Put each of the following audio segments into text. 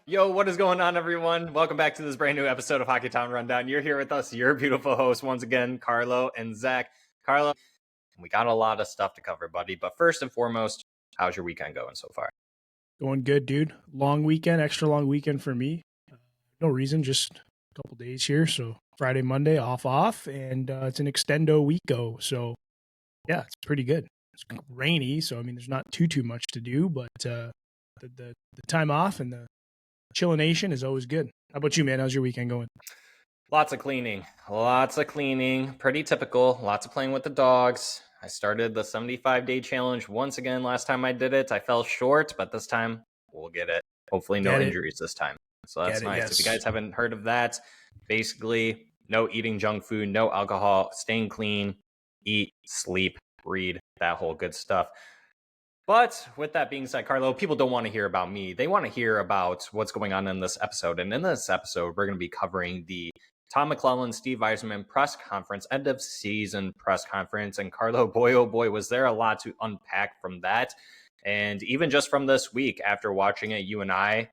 Yo, what is going on, everyone? Welcome back to this brand new episode of Hockeytown Rundown. You're here with us, your beautiful hosts, once again, Carlo and Zach. Carlo, we got a lot of stuff to cover, buddy. But first and foremost, how's your weekend going so far? Going good, dude. Long weekend, extra long weekend for me. No reason, just a couple days here. So Friday, Monday, off, and it's an extendo weeko. So yeah, it's pretty good. It's rainy, so I mean, there's not too much to do, but the time off and the chillination is always good. How about you, man? How's your weekend going? Lots of cleaning. Pretty typical. Lots of playing with the dogs. I started the 75-day challenge once again. Last time I did it, I fell short, but this time we'll get it. Hopefully no injuries this time. So that's nice. Yes. If you guys haven't heard of that, basically no eating junk food, no alcohol, staying clean, eat, sleep, read, that whole good stuff. But with that being said, Carlo, people don't want to hear about me. They want to hear about what's going on in this episode. And in this episode, we're going to be covering the Todd McLellan, Steve Yzerman press conference, end of season press conference. And Carlo, boy, oh boy, was there a lot to unpack from that. And even just from this week, after watching it, you and I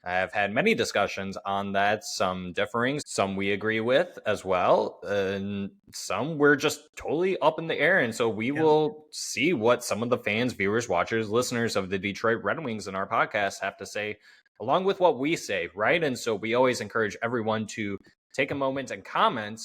have had many discussions on that, some differing, some we agree with as well, and some we're just totally up in the air. And so we will see what some of the fans, viewers, watchers, listeners of the Detroit Red Wings and our podcast have to say, along with what we say, right? And so we always encourage everyone to take a moment and comment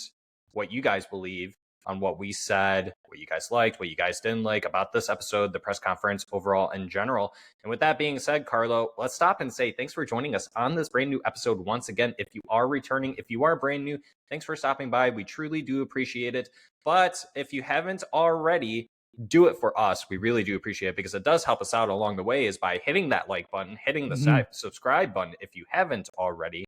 what you guys believe on what we said, what you guys liked, what you guys didn't like about this episode, the press conference overall in general. And with that being said, Carlo, let's stop and say thanks for joining us on this brand new episode once again. If you are returning, if you are brand new, thanks for stopping by. We truly do appreciate it. But if you haven't already, do it for us. We really do appreciate it because it does help us out along the way, is by hitting that like button, hitting the subscribe button if you haven't already,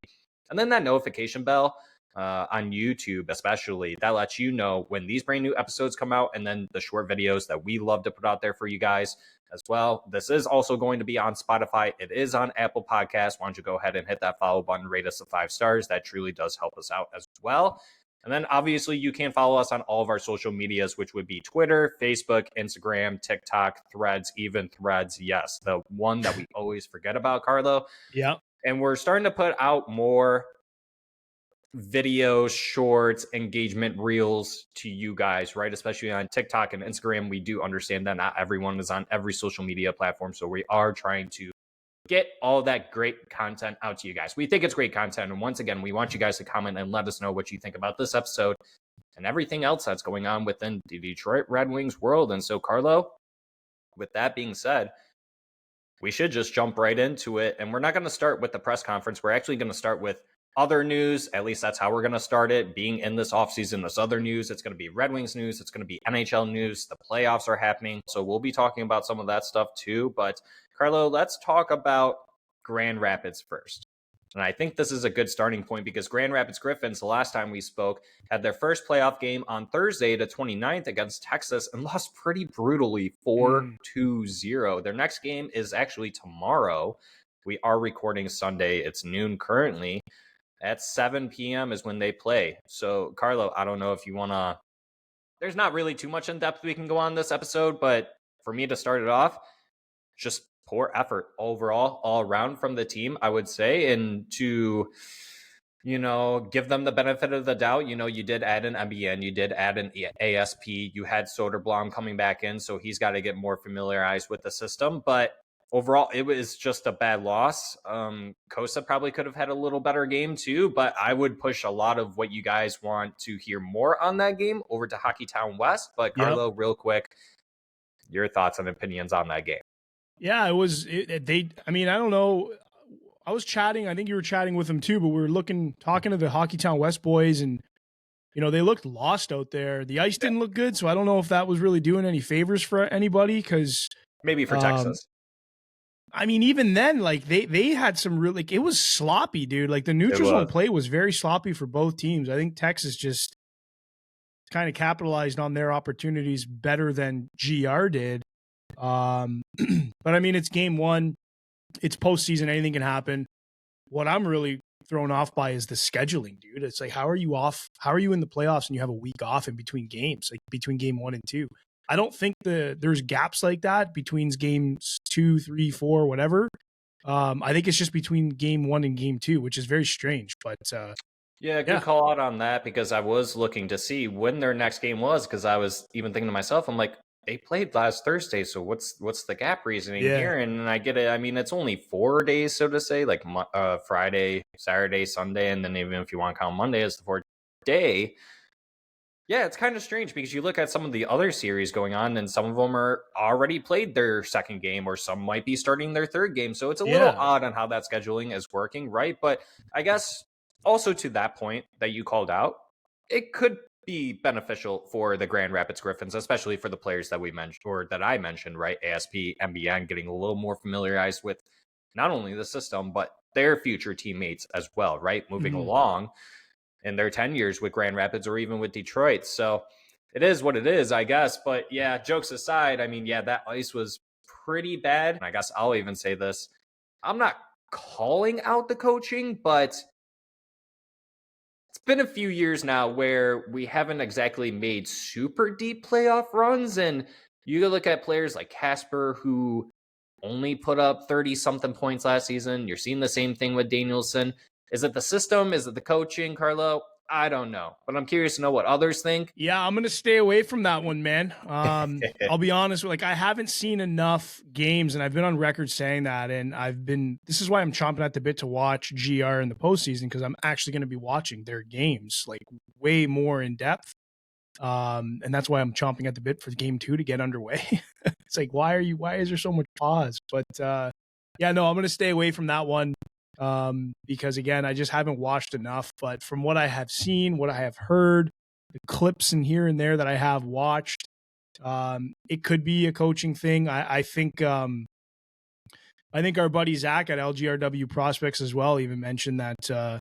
and then that notification bell on YouTube, especially, that lets you know when these brand new episodes come out, and then the short videos that we love to put out there for you guys as well. This is also going to be on Spotify. It is on Apple Podcasts. Why don't you go ahead and hit that follow button, rate us 5 stars. That truly does help us out as well. And then obviously you can follow us on all of our social medias, which would be Twitter, Facebook, Instagram, TikTok, Threads, even Threads. Yes, the one that we always forget about, Carlo. Yeah. And we're starting to put out more videos, shorts, engagement reels to you guys, right? Especially on TikTok and Instagram. We do understand that not everyone is on every social media platform. So we are trying to get all that great content out to you guys. We think it's great content. And once again, we want you guys to comment and let us know what you think about this episode and everything else that's going on within the Detroit Red Wings world. And so, Carlo, with that being said, we should just jump right into it. And we're not going to start with the press conference. We're actually going to start with other news. At least that's how we're going to start it. Being in this offseason, this other news, it's going to be Red Wings news. It's going to be NHL news. The playoffs are happening. So we'll be talking about some of that stuff too. But Carlo, let's talk about Grand Rapids first. And I think this is a good starting point because Grand Rapids Griffins, the last time we spoke, had their first playoff game on Thursday, the 29th, against Texas and lost pretty brutally 4-0. Their next game is actually tomorrow. We are recording Sunday. It's noon currently. At 7 p.m. is when they play. So, Carlo, I don't know if you want to... There's not really too much in depth we can go on this episode, but for me to start it off, just poor effort overall, all around from the team, I would say. And to, give them the benefit of the doubt, you did add an MBN, you did add an ASP, you had Soderblom coming back in, so he's got to get more familiarized with the system. But overall, it was just a bad loss. Kosa probably could have had a little better game too, but I would push a lot of what you guys want to hear more on that game over to Hockeytown West. But Carlo, real quick, your thoughts and opinions on that game. Yeah, it was. I don't know. I was chatting. I think you were chatting with them too, but we were talking to the Hockeytown West boys, and they looked lost out there. The ice didn't look good, so I don't know if that was really doing any favors for anybody. Because maybe for Texas. I mean, even then, like they had some really. It was sloppy, dude. Like the neutral zone play was very sloppy for both teams. I think Texas just kind of capitalized on their opportunities better than GR did. But I mean, it's game one. It's postseason. Anything can happen. What I'm really thrown off by is the scheduling, dude. It's like, how are you off? How are you in the playoffs and you have a week off in between games, like between game 1 and 2? I don't think there's gaps like that between games 2, 3, 4, whatever. I think it's just between game 1 and game 2, which is very strange. But Yeah, good call out on that, because I was looking to see when their next game was, because I was even thinking to myself, I'm like, they played last Thursday, so what's the gap reasoning here? And I get it. I mean, it's only 4 days, so to say, like Friday, Saturday, Sunday, and then even if you want to count Monday as the fourth day. Yeah, it's kind of strange, because you look at some of the other series going on, and some of them are already played their second game, or some might be starting their third game. So it's a little odd on how that scheduling is working, right? But I guess also to that point that you called out, it could be beneficial for the Grand Rapids Griffins, especially for the players that we mentioned, or that I mentioned, right? ASP, MBN, getting a little more familiarized with not only the system, but their future teammates as well, right? Moving along in their tenures with Grand Rapids or even with Detroit. So it is what it is, I guess. But yeah, jokes aside, I mean, yeah, that ice was pretty bad. And I guess I'll even say this. I'm not calling out the coaching, but it's been a few years now where we haven't exactly made super deep playoff runs. And you look at players like Casper, who only put up 30-something points last season. You're seeing the same thing with Danielson. Is it the system? Is it the coaching, Carlo? I don't know, but I'm curious to know what others think. Yeah, I'm going to stay away from that one, man. I'll be honest, like, I haven't seen enough games, and I've been on record saying that, and this is why I'm chomping at the bit to watch GR in the postseason, because I'm actually going to be watching their games, like, way more in depth. And that's why I'm chomping at the bit for game 2 to get underway. It's like, why is there so much pause? But yeah, no, I'm going to stay away from that one. Because again, I just haven't watched enough, but from what I have seen, what I have heard, the clips in here and there that I have watched, it could be a coaching thing. I think our buddy Zach at LGRW Prospects as well even mentioned that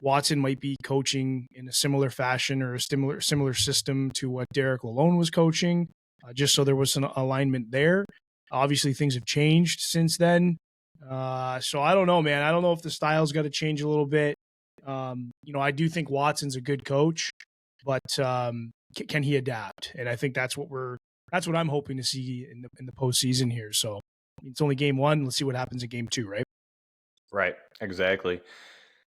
Watson might be coaching in a similar fashion or a similar system to what Derek Lalone was coaching, just so there was an alignment there. Obviously, things have changed since then. So I don't know, man. I don't know if the style's got to change a little bit. I do think Watson's a good coach, but can he adapt? And I think that's what I'm hoping to see in the postseason here. So it's only game 1. Let's see what happens in game 2, right? Right, exactly.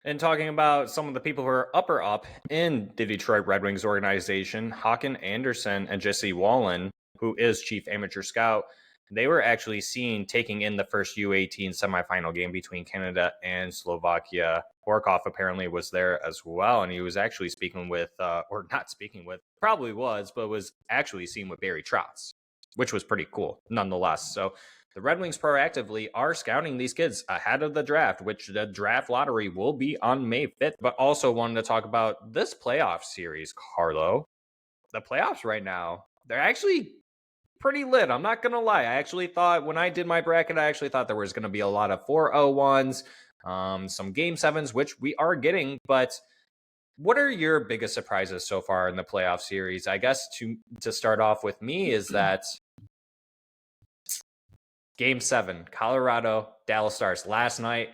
And talking about some of the people who are up in the Detroit Red Wings organization, Håkan Andersson and Jesse Wallen, who is chief amateur scout, they were actually seen taking in the first U18 semifinal game between Canada and Slovakia. Horkov apparently was there as well, and he was actually probably was, but was actually seen with Barry Trotz, which was pretty cool nonetheless. So the Red Wings proactively are scouting these kids ahead of the draft, which the draft lottery will be on May 5th. But also wanted to talk about this playoff series, Carlo. The playoffs right now, they're actually pretty lit. I'm not going to lie. I actually thought when I did my bracket, there was going to be a lot of 4-0-1s, some game 7s, which we are getting. But what are your biggest surprises so far in the playoff series? I guess to start off with me is that Game 7, Colorado, Dallas Stars last night.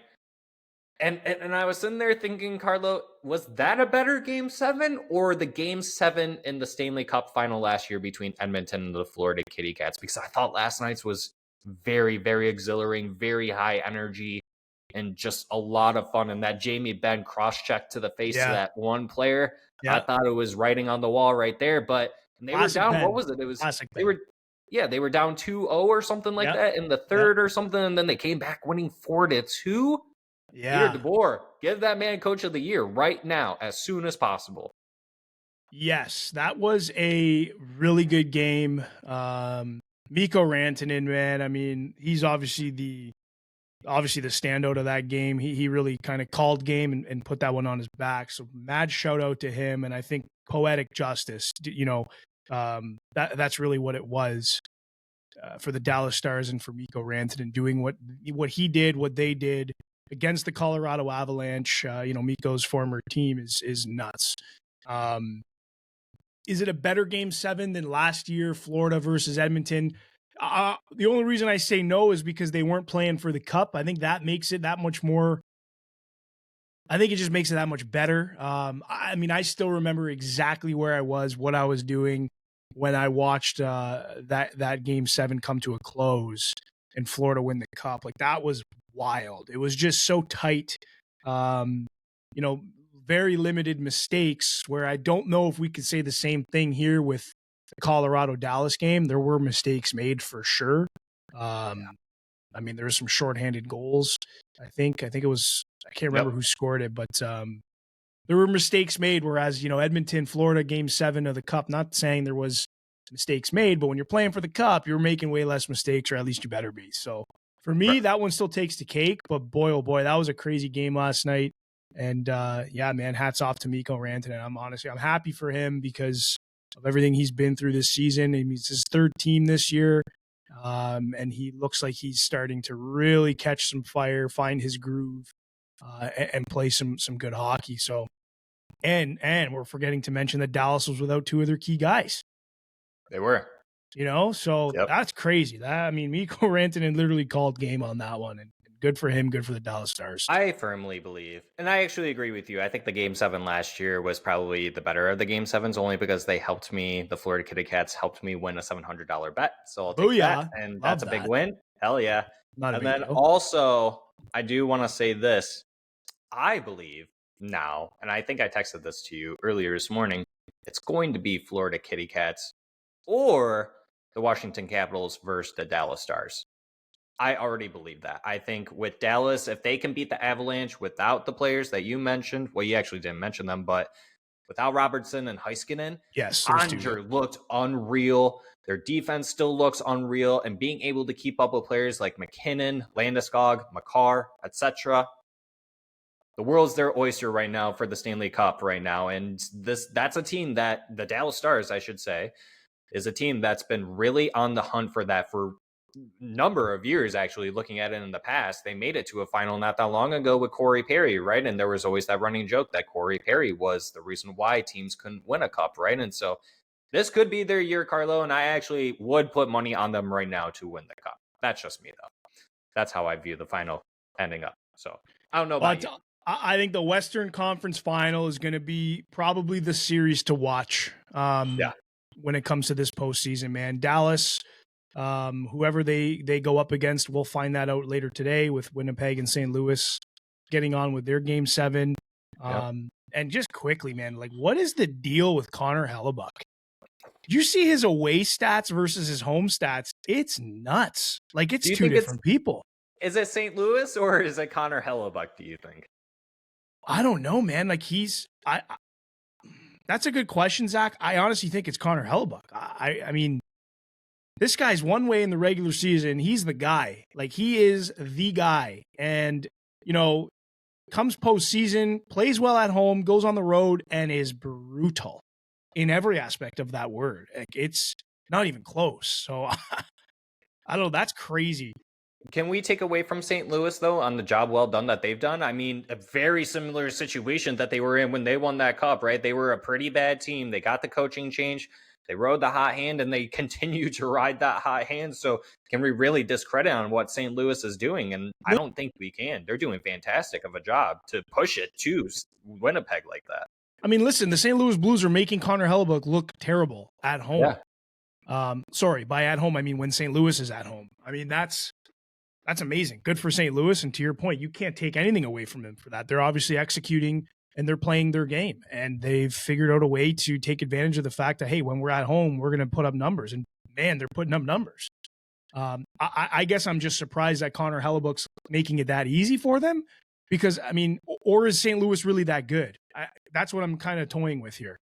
And I was sitting there thinking, Carlo, was that a better Game 7 or the Game 7 in the Stanley Cup final last year between Edmonton and the Florida Kitty Cats? Because I thought last night's was very, very exhilarating, very high energy, and just a lot of fun. And that Jamie Benn cross-check to the face of that one player, I thought it was writing on the wall right there. But they were down. Ben. What was it? It was Classic they were. Yeah, they were down 2-0 or something like that in the third or something, and then they came back winning 4-2. Yeah. Peter DeBoer, give that man Coach of the Year right now, as soon as possible. Yes, that was a really good game. Mikko Rantanen, man, I mean, he's obviously the standout of that game. He really kind of called game and put that one on his back. So mad shout out to him, and I think poetic justice. That's really what it was for the Dallas Stars and for Mikko Rantanen doing what he did, what they did against the Colorado Avalanche. Mikko's former team is nuts. Is it a better Game 7 than last year, Florida versus Edmonton? The only reason I say no is because they weren't playing for the Cup. I think that makes it that much more. I think it just makes it that much better. I still remember exactly where I was, what I was doing when I watched that Game 7 come to a close and Florida win the Cup. Like, that was wild. It was just so tight. You know, very limited mistakes where I don't know if we could say the same thing here with the Colorado Dallas game. There were mistakes made for sure. I mean, there were some shorthanded goals. I think it was, I can't remember who scored it, but there were mistakes made. Whereas, Edmonton, Florida, game 7 of the Cup, not saying there was mistakes made, but when you're playing for the Cup, you're making way less mistakes, or at least you better be. So for me, that one still takes the cake, but boy, oh boy, that was a crazy game last night. And yeah, man, hats off to Mikko Rantanen. I'm happy for him because of everything he's been through this season. I mean, it's his 3rd team this year. And he looks like he's starting to really catch some fire, find his groove, and play some good hockey. So, and we're forgetting to mention that Dallas was without 2 of their key guys. They were. So that's crazy. Mikko Rantanen literally called game on that one, and good for him, good for the Dallas Stars. I firmly believe, and I actually agree with you. I think the Game 7 last year was probably the better of the Game 7s, only because they helped me. The Florida Kitty Cats helped me win a $700 bet. So I'll take that, and that's a big win. Hell yeah. And then also, I do want to say this. I believe now, and I think I texted this to you earlier this morning, it's going to be Florida Kitty Cats or the Washington Capitals versus the Dallas Stars. I already believe that. I think with Dallas, if they can beat the Avalanche without the players that you mentioned, well, you actually didn't mention them, but without Robertson and Heiskanen, Oettinger looked unreal. Their defense still looks unreal, and being able to keep up with players like McKinnon, Landeskog, Makar, etc. The world's their oyster right now for the Stanley Cup right now, and that's a team that the Dallas Stars, I should say, is a team that's been really on the hunt for that for number of years. Actually, looking at it in the past, they made it to a final not that long ago with Corey Perry, right? And there was always that running joke that Corey Perry was the reason why teams couldn't win a cup, right? And so this could be their year, Carlo, and I actually would put money on them right now to win the cup. That's just me, though. That's how I view the final ending up. So I don't know about you. I think the Western Conference Final is going to be probably the series to watch when it comes to this postseason, man. Dallas, whoever they go up against, we'll find that out later today with Winnipeg and St. Louis getting on with their Game 7. And just quickly, man, like, what is the deal with Connor Hellebuck? Did you see his away stats versus his home stats? It's nuts. Like, it's 2 different people. Is it St. Louis or is it Connor Hellebuck, do you think? I don't know, man. Like, that's a good question, Zach. I honestly think it's Connor Hellebuck. I mean, this guy's one way in the regular season. He's the guy. Like, he is the guy. And, comes postseason, plays well at home, goes on the road, and is brutal in every aspect of that word. Like, it's not even close. So, I don't know. That's crazy. Can we take away from St. Louis, though, on the job well done that they've done? I mean, a very similar situation that they were in when they won that cup, right? They were a pretty bad team. They got the coaching change. They rode the hot hand, and they continue to ride that hot hand. So can we really discredit on what St. Louis is doing? And I don't think we can. They're doing fantastic of a job to push it to Winnipeg like that. I mean, listen, the St. Louis Blues are making Connor Hellebuck look terrible at home. Yeah. Sorry, by at home, I mean when St. Louis is at home. I mean, that's amazing. Good for St. Louis. And to your point, you can't take anything away from them for that. They're obviously executing and they're playing their game. And they've figured out a way to take advantage of the fact that, hey, when we're at home, we're going to put up numbers. And man, they're putting up numbers. I guess I'm just surprised that Connor Hellebuck's making it that easy for them. Because, I mean, or is St. Louis really that good? That's what I'm kind of toying with here.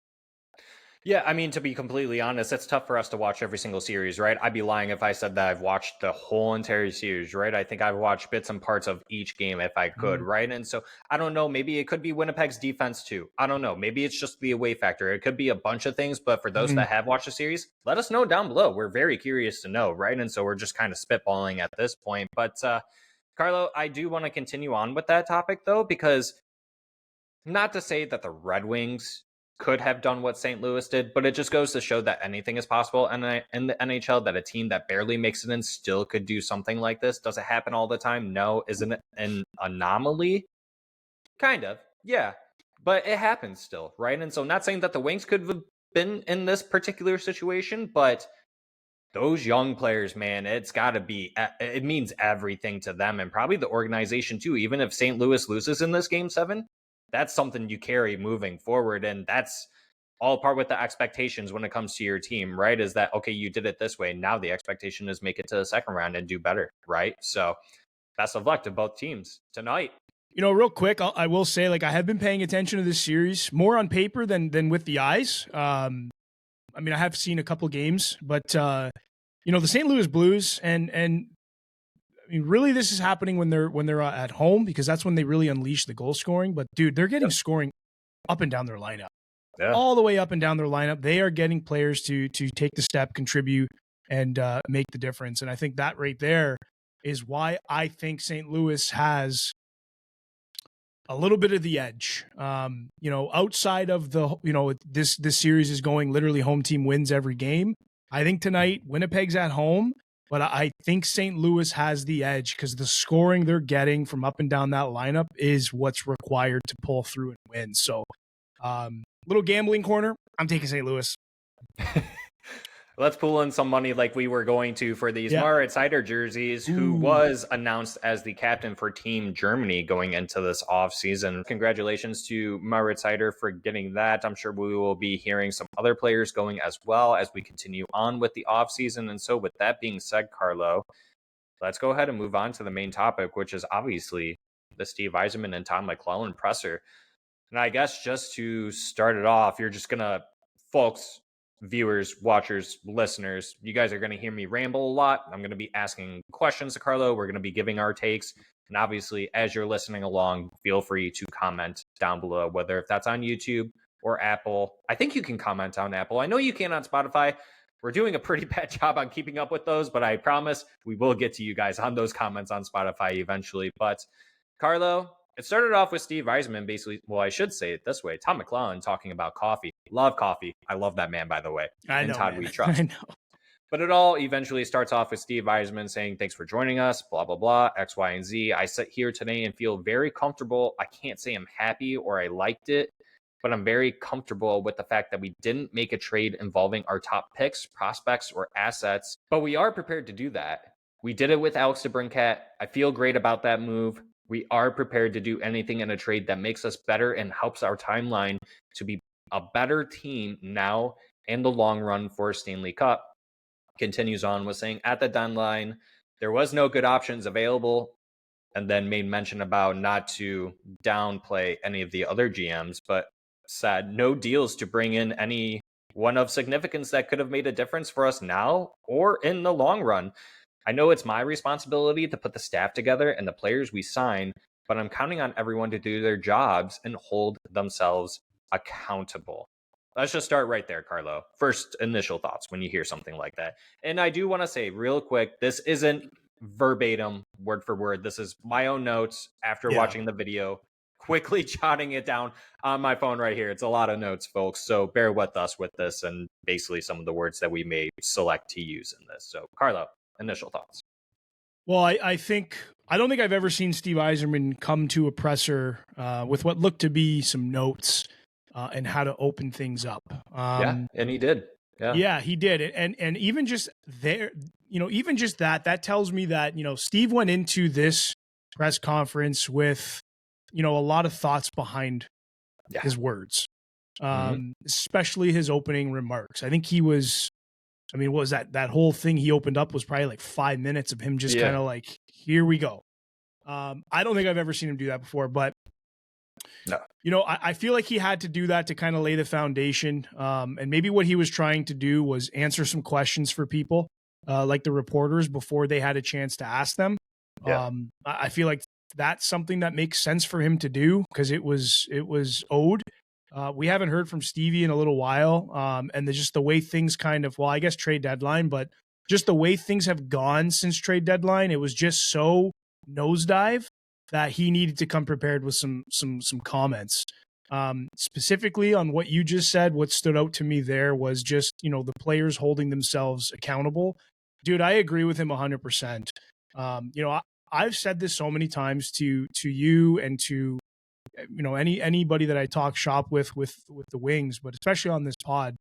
Yeah, I mean, to be completely honest, it's tough for us to watch every single series, right? I'd be lying if I said that I've watched the whole entire series, right? I think I've watched bits and parts of each game if I could, right? And so I don't know, maybe it could be Winnipeg's defense too. I don't know. Maybe it's just the away factor. It could be a bunch of things, but for those that have watched the series, let us know down below. We're very curious to know, right? And so we're just kind of spitballing at this point. But Carlo, I do want to continue on with that topic though, because not to say that the Red Wings could have done what St. Louis did, but it just goes to show that anything is possible in the NHL, that a team that barely makes it in still could do something like this. Does it happen all the time? No. Isn't it an anomaly? Kind of, yeah, but it happens still, right? And so not saying that the Wings could have been in this particular situation, but those young players, man, it means everything to them and probably the organization too. Even if St. Louis loses in this game 7, that's something you carry moving forward. And that's all part with the expectations when it comes to your team, right? Is that, okay, you did it this way. Now the expectation is make it to the second round and do better, right? So best of luck to both teams tonight. Real quick, I will say, like, I have been paying attention to this series more on paper than with the eyes. I have seen a couple games, but the St. Louis Blues and really this is happening when they're at home, because that's when they really unleash the goal scoring. But dude, they're getting scoring up and down their lineup, all the way up and down their lineup. They are getting players to take the step, contribute, and make the difference. And I think that right there is why I think St. Louis has a little bit of the edge. Outside of this series is going literally home team wins every game. I think tonight Winnipeg's at home, but I think St. Louis has the edge because the scoring they're getting from up and down that lineup is what's required to pull through and win. So, little gambling corner, I'm taking St. Louis. Let's pull in some money like we were going to for these Marit Seider jerseys, who was announced as the captain for Team Germany going into this offseason. Congratulations to Marit Seider for getting that. I'm sure we will be hearing some other players going as well as we continue on with the offseason. And so with that being said, Carlo, let's go ahead and move on to the main topic, which is obviously the Steve Yzerman and Todd McLellan presser. And I guess just to start it off, you're just going to, folks, viewers, watchers, listeners, you guys are going to hear me ramble a lot. I'm going to be asking questions to Carlo. We're going to be giving our takes. And obviously, as you're listening along, feel free to comment down below, whether if that's on YouTube or Apple. I think you can comment on Apple. I know you can on Spotify. We're doing a pretty bad job on keeping up with those, but I promise we will get to you guys on those comments on Spotify eventually. But Carlo, it started off with Steve Yzerman, basically. Well, I should say it this way. Todd McLellan talking about coffee. Love coffee. I love that man, by the way. I know, Todd, man. we trust. I know. But it all eventually starts off with Steve Yzerman saying, thanks for joining us, blah, blah, blah, X, Y, and Z. I sit here today and feel very comfortable. I can't say I'm happy or I liked it, but I'm very comfortable with the fact that we didn't make a trade involving our top picks, prospects, or assets. But we are prepared to do that. We did it with Alex DeBrincat. I feel great about that move. We are prepared to do anything in a trade that makes us better and helps our timeline to be a better team now and the long run for Stanley Cup. Continues on with saying, at the deadline, there was no good options available, and then made mention about not to downplay any of the other GMs, but said no deals to bring in any one of significance that could have made a difference for us now or in the long run. I know it's my responsibility to put the staff together and the players we sign, but I'm counting on everyone to do their jobs and hold themselves accountable. Let's just start right there, Carlo. First initial thoughts when you hear something like that. And I do want to say real quick, this isn't verbatim, word for word. This is my own notes after watching the video, quickly jotting it down on my phone right here. It's a lot of notes, folks. So bear with us with this and basically some of the words that we may select to use in this. So Carlo, initial thoughts. Well, I don't think I've ever seen Steve Yzerman come to a presser with what looked to be some notes and how to open things up. And he did. Yeah, he did. And even just there, even just that tells me that, Steve went into this press conference with, a lot of thoughts behind his words, especially his opening remarks. I think he was, what was that whole thing he opened up was probably like 5 minutes of him just kind of like, here we go. I don't think I've ever seen him do that before, but no. I feel like he had to do that to kind of lay the foundation. And maybe what he was trying to do was answer some questions for people, like the reporters, before they had a chance to ask them. I feel like that's something that makes sense for him to do because it was owed. We haven't heard from Stevie in a little while. And just the way things kind of, I guess trade deadline, but just the way things have gone since trade deadline, it was just so nosedive that he needed to come prepared with some comments. Specifically on what you just said, what stood out to me there was just, the players holding themselves accountable. Dude, I agree with him 100%. I've said this so many times to you and to, anybody that I talk shop with the Wings, but especially on this pod,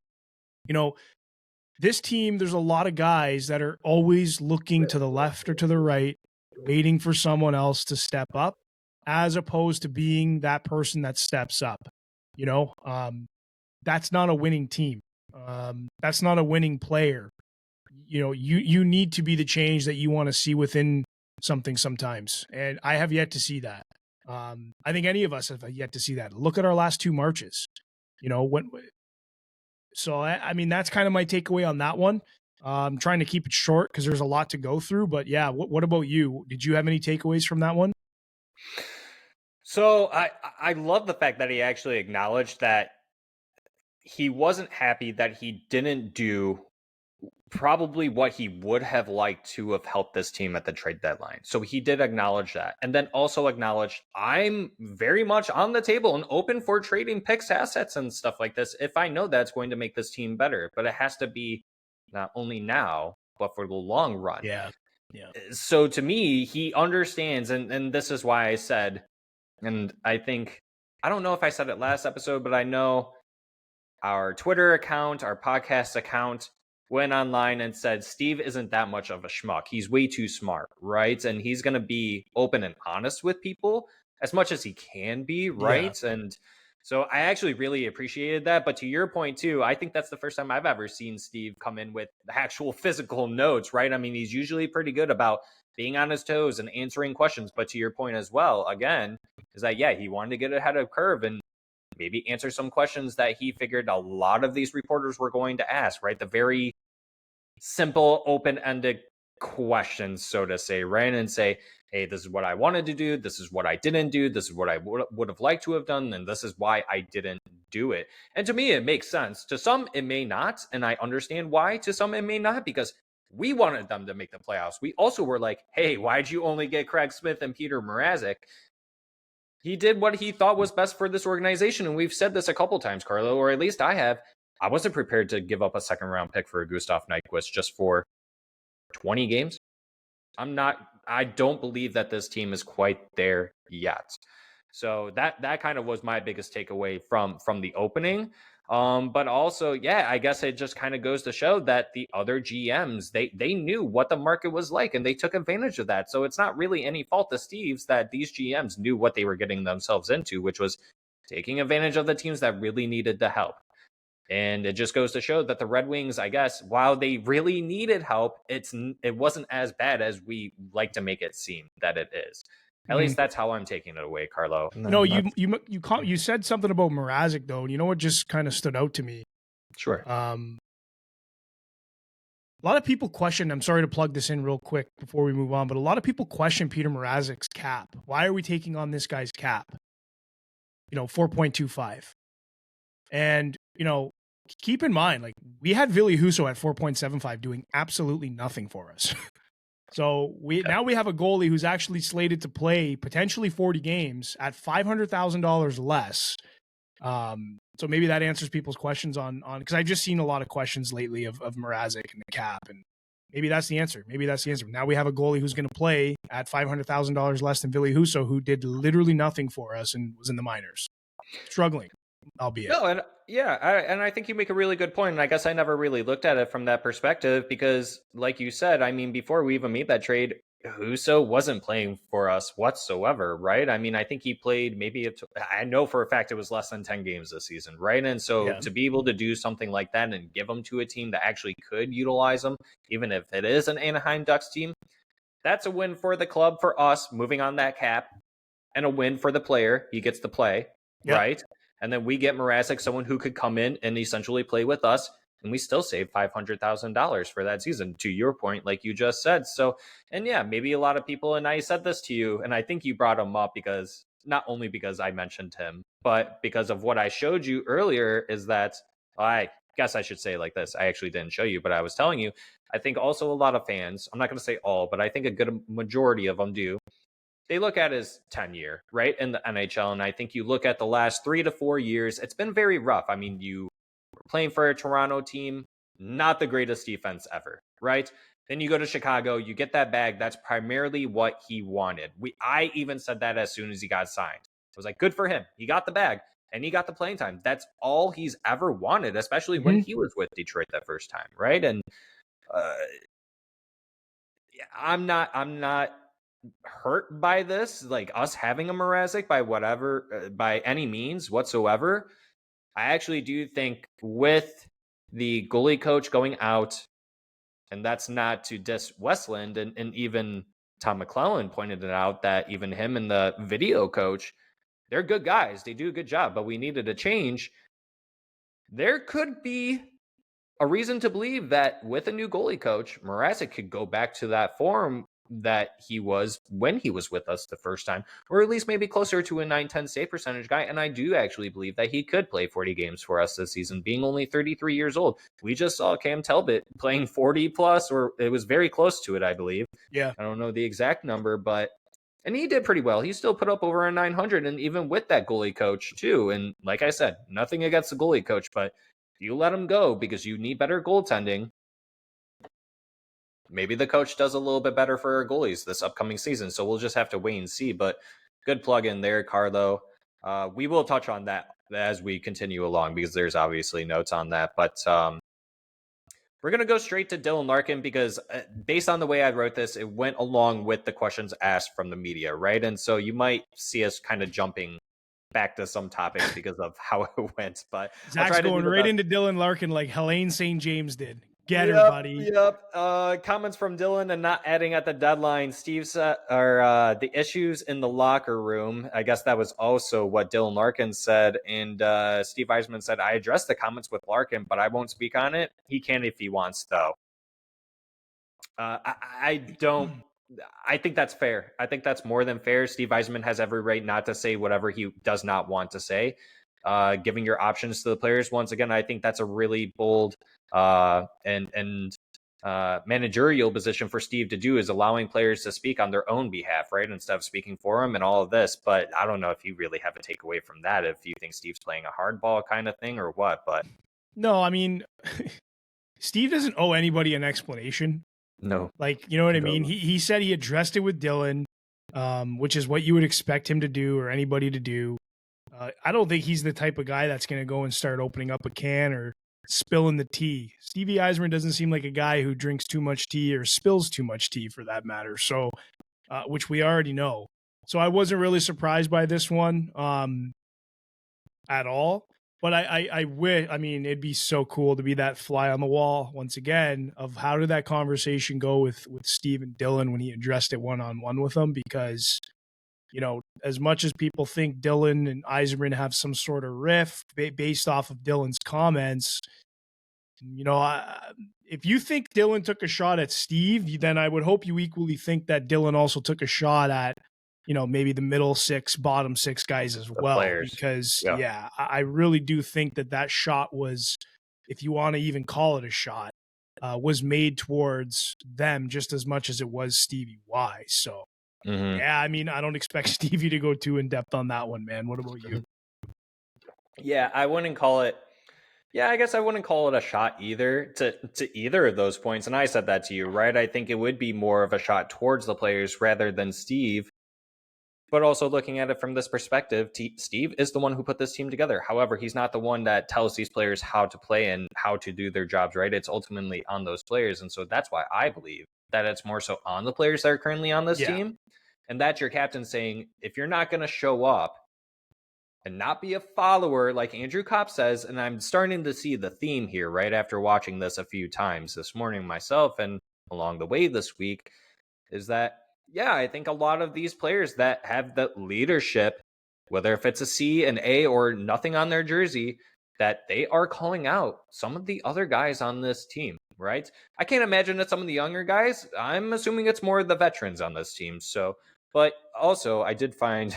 this team, there's a lot of guys that are always looking to the left or to the right, waiting for someone else to step up, as opposed to being that person that steps up. That's not a winning team. That's not a winning player. You need to be the change that you want to see within something sometimes. And I have yet to see that. I think any of us have yet to see that. Look at our last 2 marches. So I mean, that's kind of my takeaway on that one. I'm trying to keep it short because there's a lot to go through. But yeah, what about you? Did you have any takeaways from that one? So I love the fact that he actually acknowledged that he wasn't happy that he didn't do probably what he would have liked to have helped this team at the trade deadline. So he did acknowledge that, and then also acknowledged, I'm very much on the table and open for trading picks, assets, and stuff like this if I know that's going to make this team better. But it has to be not only now, but for the long run. Yeah. So to me, he understands, and this is why I said, and I think, I don't know if I said it last episode, but I know our Twitter account, our podcast account, went online and said, Steve isn't that much of a schmuck. He's way too smart, right? And he's going to be open and honest with people as much as he can be, right? Yeah. And so I actually really appreciated that. But to your point too, I think that's the first time I've ever seen Steve come in with the actual physical notes, right? I mean, he's usually pretty good about being on his toes and answering questions. But to your point as well, again, is that, yeah, he wanted to get ahead of curve and maybe answer some questions that he figured a lot of these reporters were going to ask, right? The very simple, open-ended questions, so to say, right? And say, hey, this is what I wanted to do. This is what I didn't do. This is what I would have liked to have done. And this is why I didn't do it. And to me, it makes sense. To some, it may not. And I understand why. To some, it may not, because we wanted them to make the playoffs. We also were like, hey, why'd you only get Craig Smith and Peter Mrazek? He did what he thought was best for this organization. And we've said this a couple times, Carlo, or at least I have. I wasn't prepared to give up a second-round pick for Gustav Nyquist just for 20 games. I don't believe that this team is quite there yet. So that kind of was my biggest takeaway from the opening. But also, yeah, I guess it just kind of goes to show that the other GMs, they knew what the market was like and they took advantage of that. So it's not really any fault of Steve's that these GMs knew what they were getting themselves into, which was taking advantage of the teams that really needed the help. And it just goes to show that the Red Wings, I guess, while they really needed help, it wasn't as bad as we like to make it seem that it is. At least that's how I'm taking it away, Carlo. No, you said something about Mrazek though. And you know what just kind of stood out to me? Sure. A lot of people question. I'm sorry to plug this in real quick before we move on, but a lot of people question Peter Mrazek's cap. Why are we taking on this guy's cap? 4.25. And keep in mind, like, we had Ville Husso at 4.75 doing absolutely nothing for us. So now we have a goalie who's actually slated to play potentially 40 games at $500,000 less. So maybe that answers people's questions on because I've just seen a lot of questions lately of Mrazek and the cap, and maybe that's the answer. Now we have a goalie who's going to play at $500,000 less than Ville Husso, who did literally nothing for us and was in the minors, struggling, albeit. No, and yeah, I think you make a really good point, and I guess I never really looked at it from that perspective because, like you said, I mean, before we even made that trade, Husso wasn't playing for us whatsoever, right? I mean, I think he played I know for a fact it was less than 10 games this season, right? And so to be able to do something like that and give him to a team that actually could utilize him, even if it is an Anaheim Ducks team, that's a win for the club, for us, moving on that cap, and a win for the player. He gets to play, right? And then we get Mrazek, someone who could come in and essentially play with us, and we still save $500,000 for that season, to your point, like you just said. So, and yeah, maybe a lot of people, and I said this to you, and I think you brought him up because, not only because I mentioned him, but because of what I showed you earlier, is that, I guess I should say it like this, I actually didn't show you, but I was telling you, I think also a lot of fans, I'm not going to say all, but I think a good majority of them do, they look at his tenure, right, in the NHL. And I think you look at the last 3 to 4 years, it's been very rough. I mean, you were playing for a Toronto team, not the greatest defense ever, right? Then you go to Chicago, you get that bag. That's primarily what he wanted. I even said that as soon as he got signed. I was like, good for him. He got the bag. and he got the playing time. That's all he's ever wanted, especially when he was with Detroit that first time, right? And I'm not hurt by this, like us having a Mrazek by any means whatsoever. I actually do think with the goalie coach going out, and that's not to diss Westland, and even Tom McLellan pointed it out that even him and the video coach, they're good guys. They do a good job, but we needed a change. There could be a reason to believe that with a new goalie coach, Mrazek could go back to that form that he was when he was with us the first time, or at least maybe closer to a 9-10 save percentage guy. And I do actually believe that he could play 40 games for us this season, being only 33 years old. We just saw Cam Talbot playing 40 plus, or it was very close to it, I believe. Yeah. I don't know the exact number, and he did pretty well. He still put up over a 900, and even with that goalie coach too. And like I said, nothing against the goalie coach, but you let him go because you need better goaltending. Maybe the coach does a little bit better for our goalies this upcoming season. So we'll just have to wait and see. But good plug in there, Carlo. We will touch on that as we continue along because there's obviously notes on that. But we're going to go straight to Dylan Larkin because based on the way I wrote this, it went along with the questions asked from the media, right? And so you might see us kind of jumping back to some topics because of how it went. But Zach's going right into Dylan Larkin like Helene St. James did. Get her, buddy. Yep. Comments from Dylan and not adding at the deadline. Steve said, the issues in the locker room. I guess that was also what Dylan Larkin said. And Steve Yzerman said, I addressed the comments with Larkin, but I won't speak on it. He can if he wants, though. I think that's fair. I think that's more than fair. Steve Yzerman has every right not to say whatever he does not want to say. Giving your options to the players. Once again, I think that's a really bold and managerial position for Steve to do, is allowing players to speak on their own behalf, right? Instead of speaking for them and all of this. But I don't know if you really have a takeaway from that, if you think Steve's playing a hardball kind of thing or what. But no, I mean, Steve doesn't owe anybody an explanation. No. Like, you know what I mean? He said he addressed it with Dylan, which is what you would expect him to do or anybody to do. I don't think he's the type of guy that's going to go and start opening up a can or spilling the tea. Stevie Yzerman doesn't seem like a guy who drinks too much tea or spills too much tea for that matter. So, which we already know. So I wasn't really surprised by this one at all. But I wish, I mean, it'd be so cool to be that fly on the wall once again of how did that conversation go with Steve and Dylan when he addressed it one-on-one with them, because, you know, as much as people think Dylan and Yzerman have some sort of riff based off of Dylan's comments, you know, if you think Dylan took a shot at Steve, then I would hope you equally think that Dylan also took a shot at, you know, maybe the middle six, bottom six guys as well. Players. Because, yeah, I really do think that shot was, if you want to even call it a shot, was made towards them just as much as it was Stevie Y. So, yeah, I mean, I don't expect Stevie to go too in depth on that one, man. What about you? Yeah, I wouldn't call it. Yeah, I guess I wouldn't call it a shot either to either of those points. And I said that to you, right? I think it would be more of a shot towards the players rather than Steve. But also looking at it from this perspective, Steve is the one who put this team together. However, he's not the one that tells these players how to play and how to do their jobs, right? It's ultimately on those players. And so that's why I believe that it's more so on the players that are currently on this team. And that's your captain saying, if you're not going to show up and not be a follower, like Andrew Kopp says, and I'm starting to see the theme here, right, after watching this a few times this morning myself and along the way this week, is that, yeah, I think a lot of these players that have the leadership, whether if it's a C, an A, or nothing on their jersey, that they are calling out some of the other guys on this team, right? I can't imagine that some of the younger guys, I'm assuming it's more the veterans on this team. So, but also I did find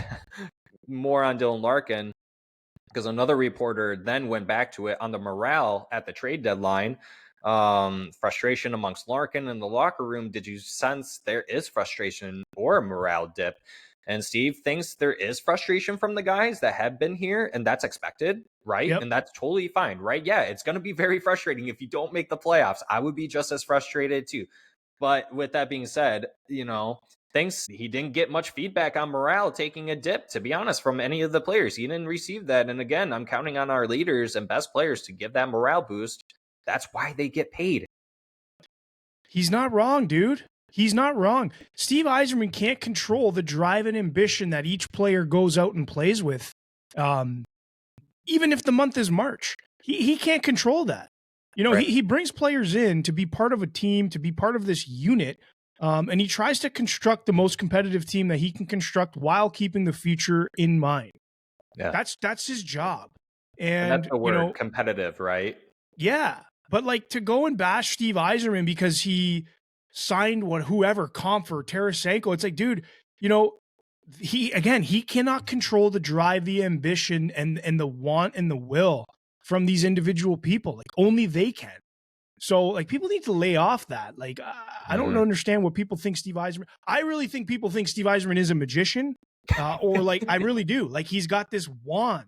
more on Dylan Larkin because another reporter then went back to it on the morale at the trade deadline. Frustration amongst Larkin in the locker room. Did you sense there is frustration or a morale dip? And Steve thinks there is frustration from the guys that have been here, and that's expected, right? Yep. And that's totally fine, right? Yeah, it's going to be very frustrating if you don't make the playoffs. I would be just as frustrated too. But with that being said, you know, thinks he didn't get much feedback on morale taking a dip, to be honest, from any of the players. He didn't receive that. And again, I'm counting on our leaders and best players to give that morale boost. That's why they get paid. He's not wrong, dude. He's not wrong. Steve Yzerman can't control the drive and ambition that each player goes out and plays with. Even if the month is March, he can't control that. You know, he brings players in to be part of a team, to be part of this unit. And he tries to construct the most competitive team that he can construct while keeping the future in mind. Yeah. That's his job. And that's the word, competitive, right? Yeah. But like, to go and bash Steve Yzerman because he signed whoever, Comp or Tarasenko, it's like, dude, you know, he cannot control the drive, the ambition, and the want and the will from these individual people. Like, only they can. So, like, people need to lay off that. Like, I don't understand what people think Steve Yzerman. I really think people think Steve Yzerman is a magician, or like, I really do. Like, he's got this wand.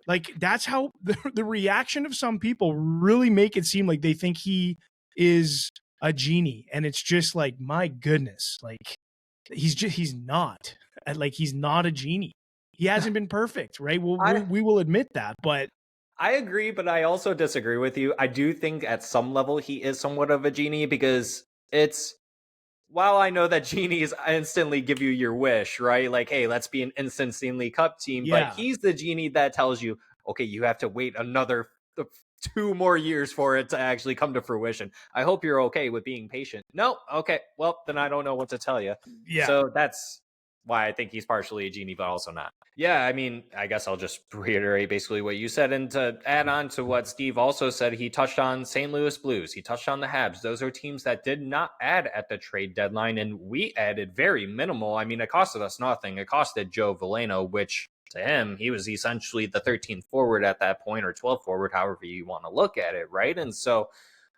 Like, that's how the reaction of some people really make it seem like they think he is a genie, and it's just like, my goodness, like, he's not. Like, he's not a genie. He hasn't been perfect, right? We will admit that, but I agree, but I also disagree with you. I do think at some level he is somewhat of a genie, because while I know that genies instantly give you your wish, right? Like, hey, let's be an instant Stanley Cup team. Yeah. But he's the genie that tells you, okay, you have to wait another 2 more years for it to actually come to fruition. I hope you're okay with being patient. No? Okay. Well, then I don't know what to tell you. Yeah. So that's why I think he's partially a genie, but also not. Yeah, I mean, I guess I'll just reiterate basically what you said. And to add on to what Steve also said, he touched on St. Louis Blues. He touched on the Habs. Those are teams that did not add at the trade deadline, and we added very minimal. I mean, it costed us nothing. It costed Joe Veleno, which to him, he was essentially the 13th forward at that point, or 12th forward, however you want to look at it, right? And so,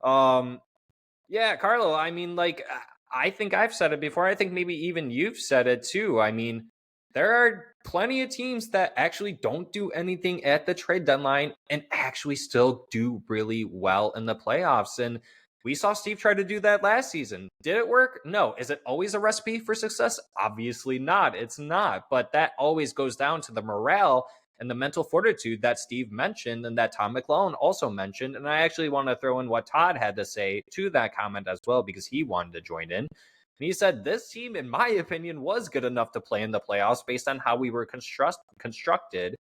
yeah, Carlo, I mean, like, I think I've said it before. I think maybe even you've said it too. I mean, there are plenty of teams that actually don't do anything at the trade deadline and actually still do really well in the playoffs. And we saw Steve try to do that last season. Did it work? No. Is it always a recipe for success? Obviously not. It's not. But that always goes down to the morale and the mental fortitude that Steve mentioned and that Todd McLellan also mentioned. And I actually want to throw in what Todd had to say to that comment as well, because he wanted to join in. And he said, this team, in my opinion, was good enough to play in the playoffs based on how we were constructed,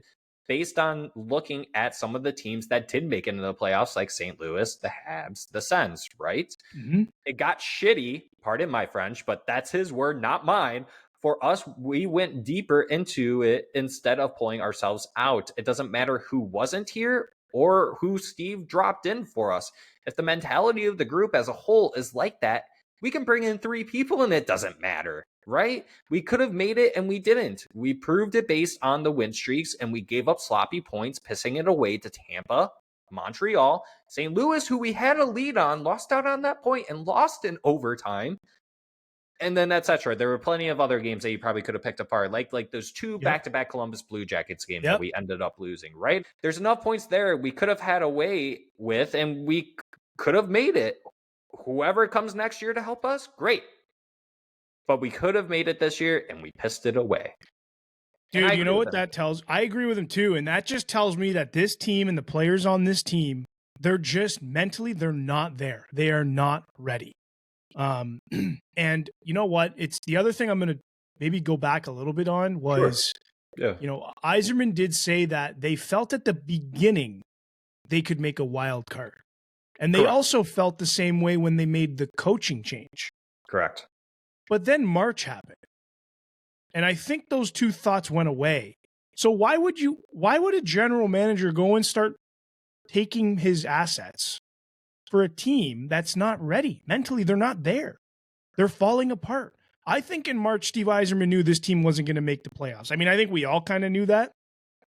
based on looking at some of the teams that did make it into the playoffs, like St. Louis, the Habs, the Sens, right? Mm-hmm. It got shitty, pardon my French, but that's his word, not mine. For us, we went deeper into it instead of pulling ourselves out. It doesn't matter who wasn't here or who Steve dropped in for us. If the mentality of the group as a whole is like that, we can bring in 3 people and it doesn't matter, right? We could have made it and we didn't. We proved it based on the win streaks, and we gave up sloppy points, pissing it away to Tampa, Montreal, St. Louis, who we had a lead on, lost out on that point and lost in overtime. And then etc. There were plenty of other games that you probably could have picked apart, like those 2 back-to-back Columbus Blue Jackets games that we ended up losing, right? There's enough points there we could have had a way with, and we could have made it. Whoever comes next year to help us, great. But we could have made it this year, and we pissed it away. Dude, you know what that tells? I agree with him too, and that just tells me that this team and the players on this team, they're just mentally, they're not there. They are not ready. And you know what? It's the other thing I'm going to maybe go back a little bit on was, you know, Yzerman did say that they felt at the beginning they could make a wild card. And they also felt the same way when they made the coaching change. Correct. But then March happened. And I think those 2 thoughts went away. So why would a general manager go and start taking his assets for a team that's not ready? Mentally, they're not there. They're falling apart. I think in March, Steve Yzerman knew this team wasn't going to make the playoffs. I mean, I think we all kind of knew that.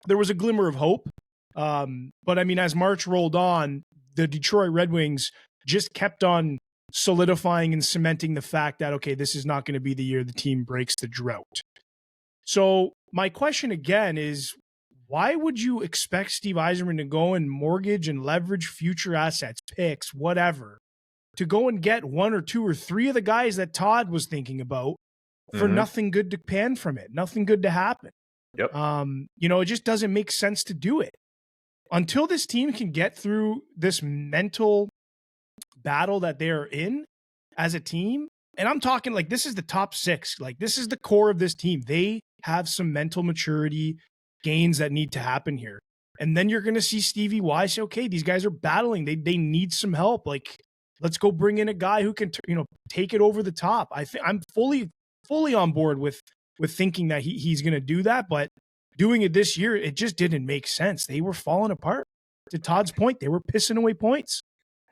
There was a glimmer of hope. But I mean, as March rolled on, the Detroit Red Wings just kept on solidifying and cementing the fact that, okay, this is not going to be the year the team breaks the drought. So my question again is, why would you expect Steve Yzerman to go and mortgage and leverage future assets, picks, whatever, to go and get 1 or 2 or 3 of the guys that Todd was thinking about for nothing good to pan from it, nothing good to happen. Yep. It just doesn't make sense to do it. Until this team can get through this mental battle that they're in as a team, and I'm talking like this is the top 6, like this is the core of this team. They have some mental maturity gains that need to happen here. And then you're going to see Stevie Y say, okay, these guys are battling. They need some help. Like, let's go bring in a guy who can, take it over the top. I'm fully on board with thinking that he's going to do that. But doing it this year, it just didn't make sense. They were falling apart. To Todd's point, they were pissing away points.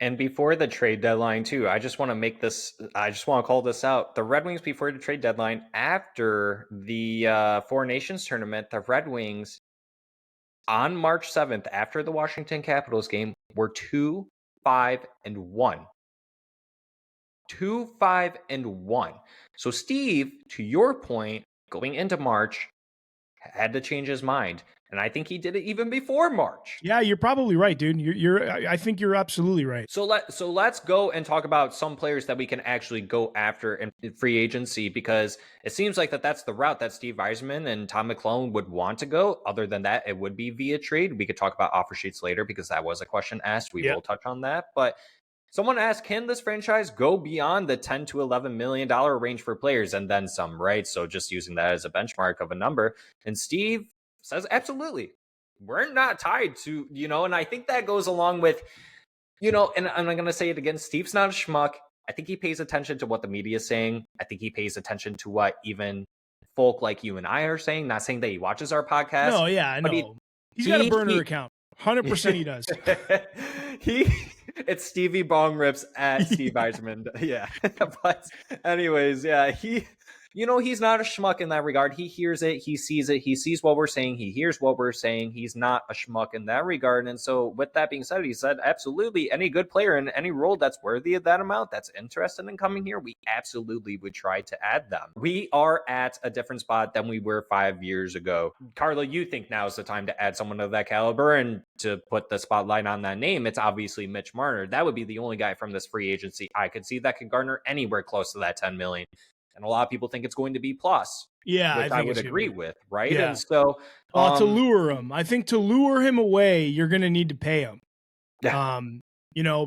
And before the trade deadline, too, I just want to call this out. The Red Wings, before the trade deadline, after the Four Nations tournament, the Red Wings, on March 7th, after the Washington Capitals game, were 2-5-1. 2-5-1. So Steve, to your point, going into March, had to change his mind. And I think he did it even before March. Yeah, you're probably right, dude. I think you're absolutely right. So let's go and talk about some players that we can actually go after in free agency, because it seems like that's the route that Steve Yzerman and Todd McLellan would want to go. Other than that, it would be via trade. We could talk about offer sheets later because that was a question asked. We will touch on that. But someone asked, can this franchise go beyond the $10 to $11 million range for players and then some, right? So just using that as a benchmark of a number. And Steve says, absolutely. We're not tied to, and I think that goes along with, and I'm going to say it again, Steve's not a schmuck. I think he pays attention to what the media is saying. I think he pays attention to what even folk like you and I are saying, not saying that he watches our podcast. No, yeah, I know. He's got a burner account. 100% he does. It's Stevie Bong Rips at Steve Yzerman. Yeah. But anyways, yeah, he's not a schmuck in that regard. He hears it. He sees what we're saying. He hears what we're saying. He's not a schmuck in that regard. And so with that being said, he said, absolutely, any good player in any role that's worthy of that amount, that's interested in coming here, we absolutely would try to add them. We are at a different spot than we were 5 years ago. Carla, you think now is the time to add someone of that caliber, and to put the spotlight on that name, it's obviously Mitch Marner. That would be the only guy from this free agency I could see that could garner anywhere close to that $10 million. And a lot of people think it's going to be plus. Yeah, which I would agree with, right? Yeah. And so to lure him. I think to lure him away, you're going to need to pay him. Yeah.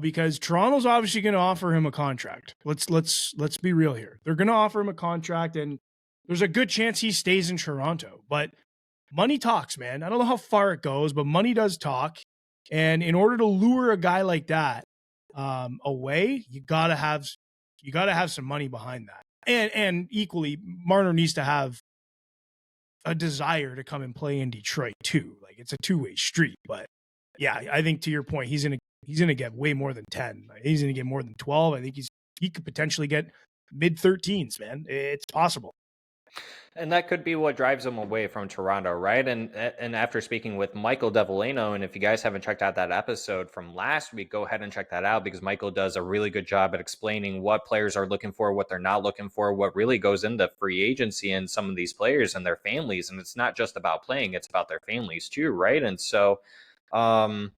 Because Toronto's obviously going to offer him a contract. Let's be real here. They're going to offer him a contract, and there's a good chance he stays in Toronto. But money talks, man. I don't know how far it goes, but money does talk. And in order to lure a guy like that away, you gotta have some money behind that. And equally, Marner needs to have a desire to come and play in Detroit too. Like, it's a two-way street. But yeah, I think to your point, he's gonna get way more than 10. He's gonna get more than 12. I think he could potentially get mid-13s, man. It's possible. And that could be what drives him away from Toronto, right? And after speaking with Michael Devolano, and if you guys haven't checked out that episode from last week, go ahead and check that out, because Michael does a really good job at explaining what players are looking for, what they're not looking for, what really goes into free agency and some of these players and their families. And it's not just about playing, it's about their families too, right? And so a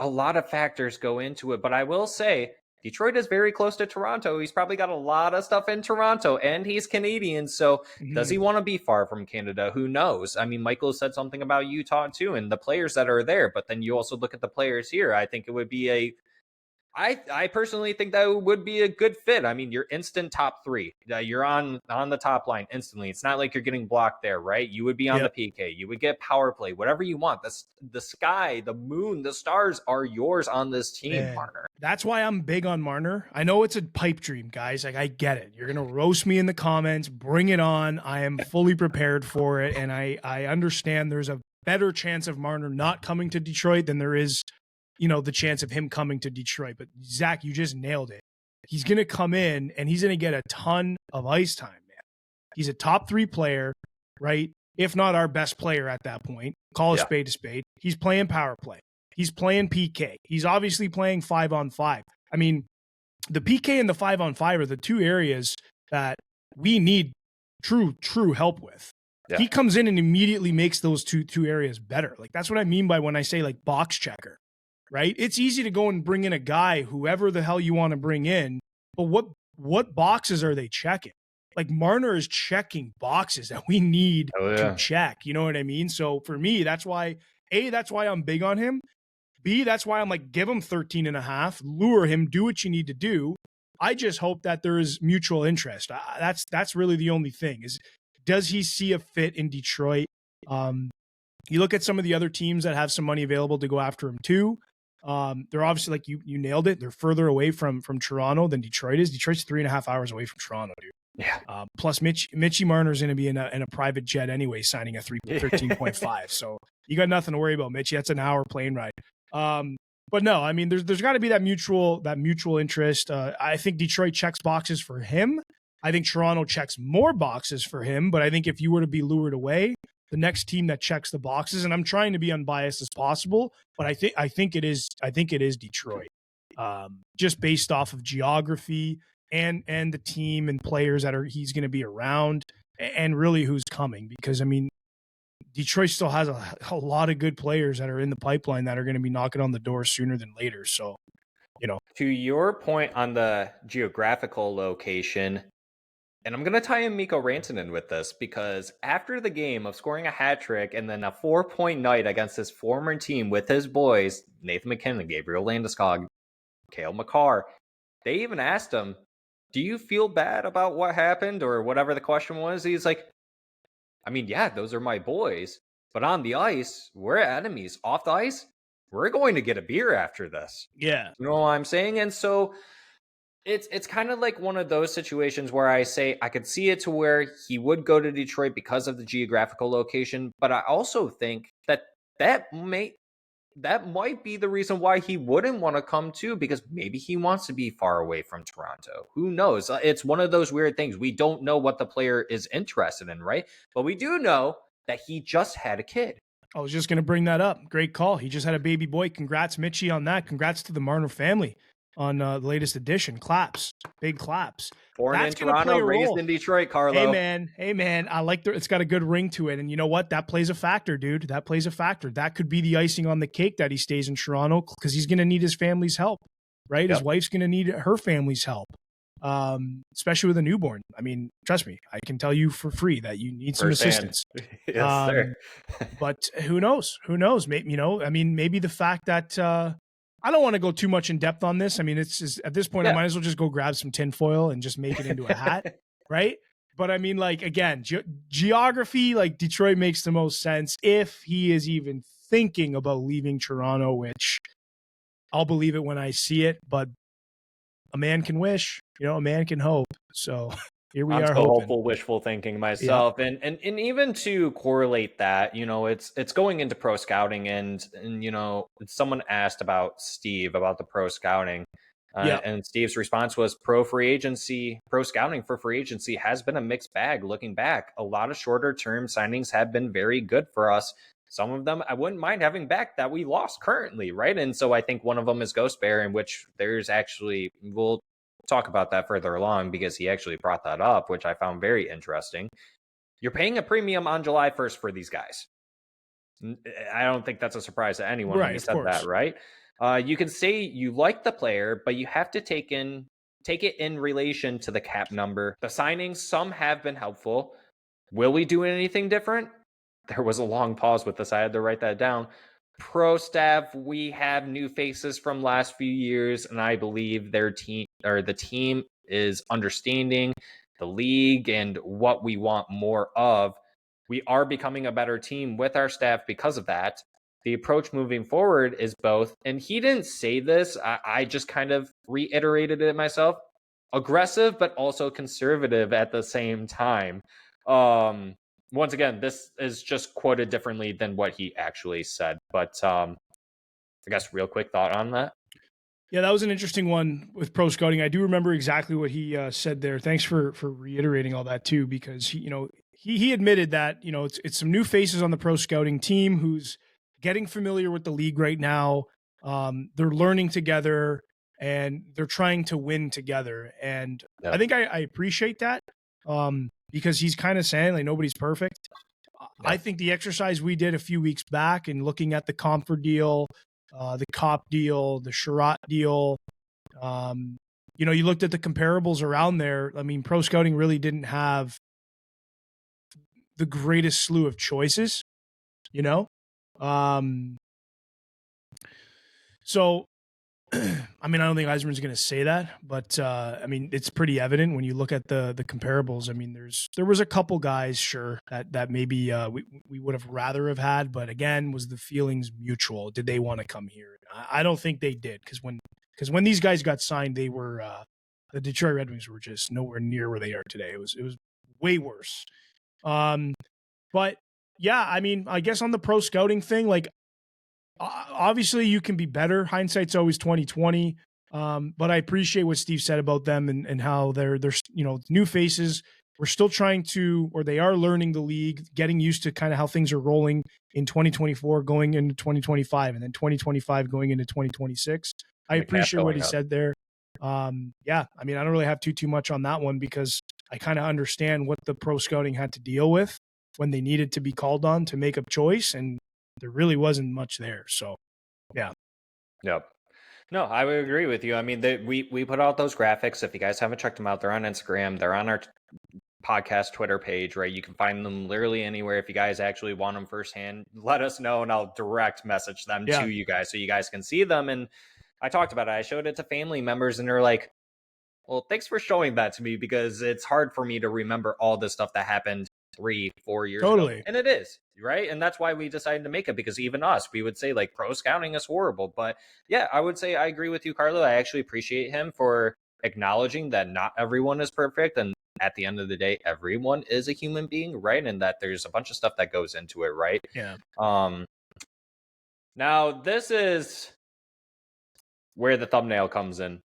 lot of factors go into it. But I will say, Detroit is very close to Toronto. He's probably got a lot of stuff in Toronto, and he's Canadian. So does he want to be far from Canada? Who knows? I mean, Michael said something about Utah too, and the players that are there. But then you also look at the players here. I think it would be I personally think that would be a good fit. I mean, you're instant top three. You're on the top line instantly. It's not like you're getting blocked there, right? You would be on the PK. You would get power play, whatever you want. The sky, the moon, the stars are yours on this team, Marner. That's why I'm big on Marner. I know it's a pipe dream, guys. Like, I get it. You're going to roast me in the comments. Bring it on. I am fully prepared for it. And I understand there's a better chance of Marner not coming to Detroit than there is, the chance of him coming to Detroit. But Zach, you just nailed it. He's going to come in and he's going to get a ton of ice time, man. He's a top 3 player, right? If not our best player at that point. Call a spade a spade. He's playing power play. He's playing PK. He's obviously playing 5-on-5. I mean, the PK and the 5-on-5 are the two areas that we need true help with. Yeah. He comes in and immediately makes those two areas better. Like, that's what I mean by when I say, like, box checker. Right? It's easy to go and bring in a guy, whoever the hell you want to bring in, but what boxes are they checking? like Marner is checking boxes that we need to check. You know what I mean? So for me, that's why I'm big on him. B, that's why I'm like, give him 13.5, lure him, do what you need to do. I just hope that there is mutual interest. That's really the only thing is, does he see a fit in Detroit? You look at some of the other teams that have some money available to go after him too. They're obviously, like you nailed it. They're further away from Toronto than Detroit is. Detroit's 3.5 hours away from Toronto, dude. Yeah. Plus Mitchie Marner's going to be in a private jet anyway, signing a 13.5. So you got nothing to worry about, Mitchie. That's an hour plane ride. But no, I mean, there's got to be that mutual interest. I think Detroit checks boxes for him. I think Toronto checks more boxes for him. But I think if you were to be lured away, the next team that checks the boxes, and I'm trying to be unbiased as possible, but I think it is Detroit, just based off of geography and the team and players that he's going to be around, and really who's coming. Because I mean, Detroit still has a lot of good players that are in the pipeline that are going to be knocking on the door sooner than later. So, to your point on the geographical location, and I'm going to tie in Mikko Rantanen with this, because after the game of scoring a hat trick and then a 4-point night against his former team with his boys, Nathan McKinnon, Gabriel Landeskog, Cale Makar, they even asked him, do you feel bad about what happened, or whatever the question was? He's like, I mean, yeah, those are my boys, but on the ice, we're enemies. Off the ice, we're going to get a beer after this. Yeah. You know what I'm saying? And so it's kind of like one of those situations where I say I could see it to where he would go to Detroit because of the geographical location, but I also think that might be the reason why he wouldn't want to come too, because maybe he wants to be far away from Toronto. Who knows? It's one of those weird things. We don't know what the player is interested in, right? But we do know that he just had a kid. I was just going to bring that up. Great call. He just had a baby boy. Congrats, Mitchie, on that. Congrats to the Marner family on the latest edition. Claps. Big claps. Born in Toronto, raised in Detroit, Carlo. Hey, man. I like it's got a good ring to it. And you know what? That plays a factor, dude. That plays a factor. That could be the icing on the cake that he stays in Toronto, because he's going to need his family's help, right? Yep. His wife's going to need her family's help, especially with a newborn. I mean, trust me, I can tell you for free that you need some assistance. Yes, sir. But who knows? Maybe, maybe the fact that I don't want to go too much in depth on this. I mean, it's just, at this point, I might as well just go grab some tinfoil and just make it into a hat, right? But I mean, like, again, geography, like Detroit makes the most sense if he is even thinking about leaving Toronto, which I'll believe it when I see it. But a man can wish, a man can hope. So here we are, hopeful, wishful thinking myself. Yeah. And even to correlate that, it's going into pro scouting, and someone asked about Steve about the pro scouting. And Steve's response was pro scouting for free agency has been a mixed bag. Looking back, a lot of shorter term signings have been very good for us. Some of them I wouldn't mind having back that we lost currently, right? And so I think one of them is Ghost Bear, in which there's actually, we'll talk about that further along, because he actually brought that up, which I found very interesting. You're paying a premium on July 1st for these guys. I don't think that's a surprise to anyone when you said that, right? You can say you like the player, but you have to take it in relation to the cap number. The signings, some have been helpful. Will we do anything different? There was a long pause with this. I had to write that down. Pro staff, we have new faces from last few years, and I believe the team is understanding the league and what we want more of. We are becoming a better team with our staff because of that. The approach moving forward is both, and he didn't say this, I just kind of reiterated it myself, aggressive but also conservative at the same time. Once again, this is just quoted differently than what he actually said. But I guess real quick thought on that. Yeah, that was an interesting one with pro scouting. I do remember exactly what he said there. Thanks for reiterating all that too, because he admitted that it's some new faces on the pro scouting team who's getting familiar with the league right now. They're learning together and they're trying to win together. And I think I appreciate that. Because he's kind of saying like nobody's perfect. Yeah. I think the exercise we did a few weeks back and looking at the Comfort deal, the Cop deal, the Sherratt deal, you looked at the comparables around there. I mean, pro scouting really didn't have the greatest slew of choices, So, I mean, I don't think Yzerman's going to say that, but I mean, it's pretty evident when you look at the comparables. I mean, there was a couple guys, sure, that maybe we would have rather have had, but again, was the feelings mutual? Did they want to come here? I don't think they did, because when these guys got signed, they were the Detroit Red Wings were just nowhere near where they are today. It was way worse. But yeah, I mean, I guess on the pro scouting thing, like, obviously you can be better. Hindsight's always 2020. But I appreciate what Steve said about them and how they're new faces. We're still trying to, or they are learning the league, getting used to kind of how things are rolling in 2024 going into 2025, and then 2025 going into 2026. I appreciate what he said there. Yeah, I mean, I don't really have too much on that one, because I kind of understand what the pro scouting had to deal with when they needed to be called on to make a choice, and there really wasn't much there. So, yeah. Yep. No, I would agree with you. I mean, we put out those graphics. If you guys haven't checked them out, they're on Instagram. They're on our podcast Twitter page, right? You can find them literally anywhere. If you guys actually want them firsthand, let us know, and I'll direct message them to you guys so you guys can see them. And I talked about it. I showed it to family members, and they're like, well, thanks for showing that to me, because it's hard for me to remember all this stuff that happened 3-4 years ago. And it is, right? And that's why we decided to make it, because even us, we would say like pro scouting is horrible. But yeah, I would say I agree with you, Carlo. I actually appreciate him for acknowledging that not everyone is perfect, and at the end of the day, everyone is a human being, right? And that there's a bunch of stuff that goes into it, right? Yeah. Now this is where the thumbnail comes in.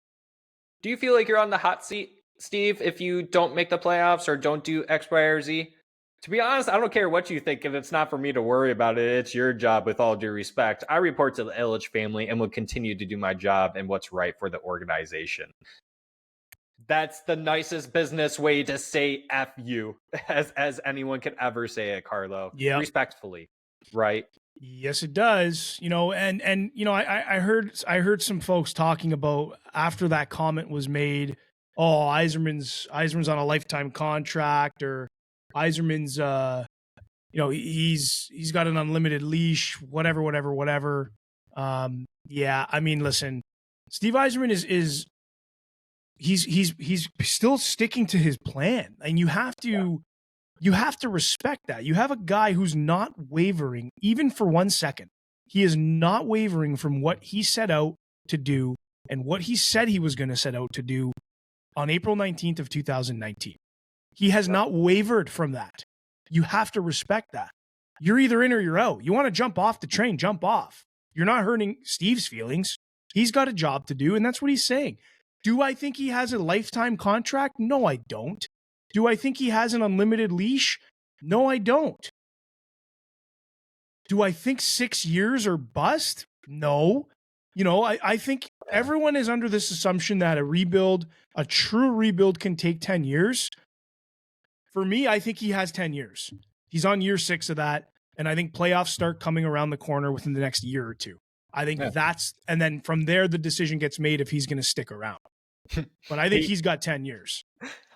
Do you feel like you're on the hot seat, Steve, if you don't make the playoffs or don't do X, Y, or Z? To be honest, I don't care what you think, and it's not for me to worry about it. It's your job, with all due respect. I report to the Illich family and will continue to do my job and what's right for the organization. That's the nicest business way to say F you as anyone could ever say it, Carlo. Yeah. Respectfully, right? Yes, it does. I heard some folks talking about, after that comment was made, oh, Yzerman's on a lifetime contract, or Yzerman's he's got an unlimited leash, whatever. Yeah, I mean, listen, Steve Yzerman is he's still sticking to his plan, and you have to respect that. You have a guy who's not wavering even for 1 second. He is not wavering from what he set out to do and what he said he was going to set out to do on April 19th of 2019. He has not wavered from that. You have to respect that. You're either in or you're out. You want to jump off the train, jump off. You're not hurting Steve's feelings. He's got a job to do, and that's what he's saying. Do I think he has a lifetime contract? No, I don't. Do I think he has an unlimited leash? No, I don't. Do I think 6 years or bust? No. I think everyone is under this assumption that a true rebuild, can take 10 years. For me, I think he has 10 years. He's on year 6 of that, and I think playoffs start coming around the corner within the next year or two. I think and then from there, the decision gets made if he's going to stick around. But I think he's got 10 years.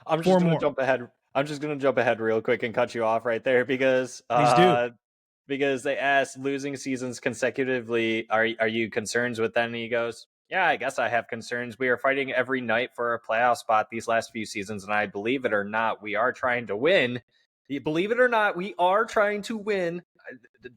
I'm just going to jump ahead. I'm just going to jump ahead real quick and cut you off right there, because please do. Because they asked, losing seasons consecutively, are you concerned with that? And he goes, yeah, I guess I have concerns. We are fighting every night for a playoff spot these last few seasons, and I believe it or not, we are trying to win. Believe it or not, we are trying to win.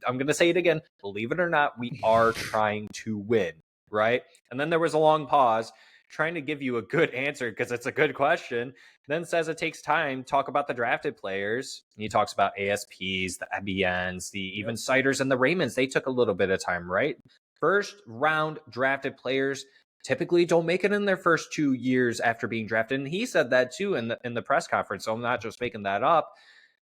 I'm going to say it again. Believe it or not, we are trying to win, right? And then there was a long pause, trying to give you a good answer, because it's a good question. Then says it takes time. Talk about the drafted players. He talks about ASPs, the EBNs, the even Siders and the Raymonds. They took a little bit of time, right? First round drafted players typically don't make it in their first 2 years after being drafted. And he said that too in the press conference. So I'm not just making that up.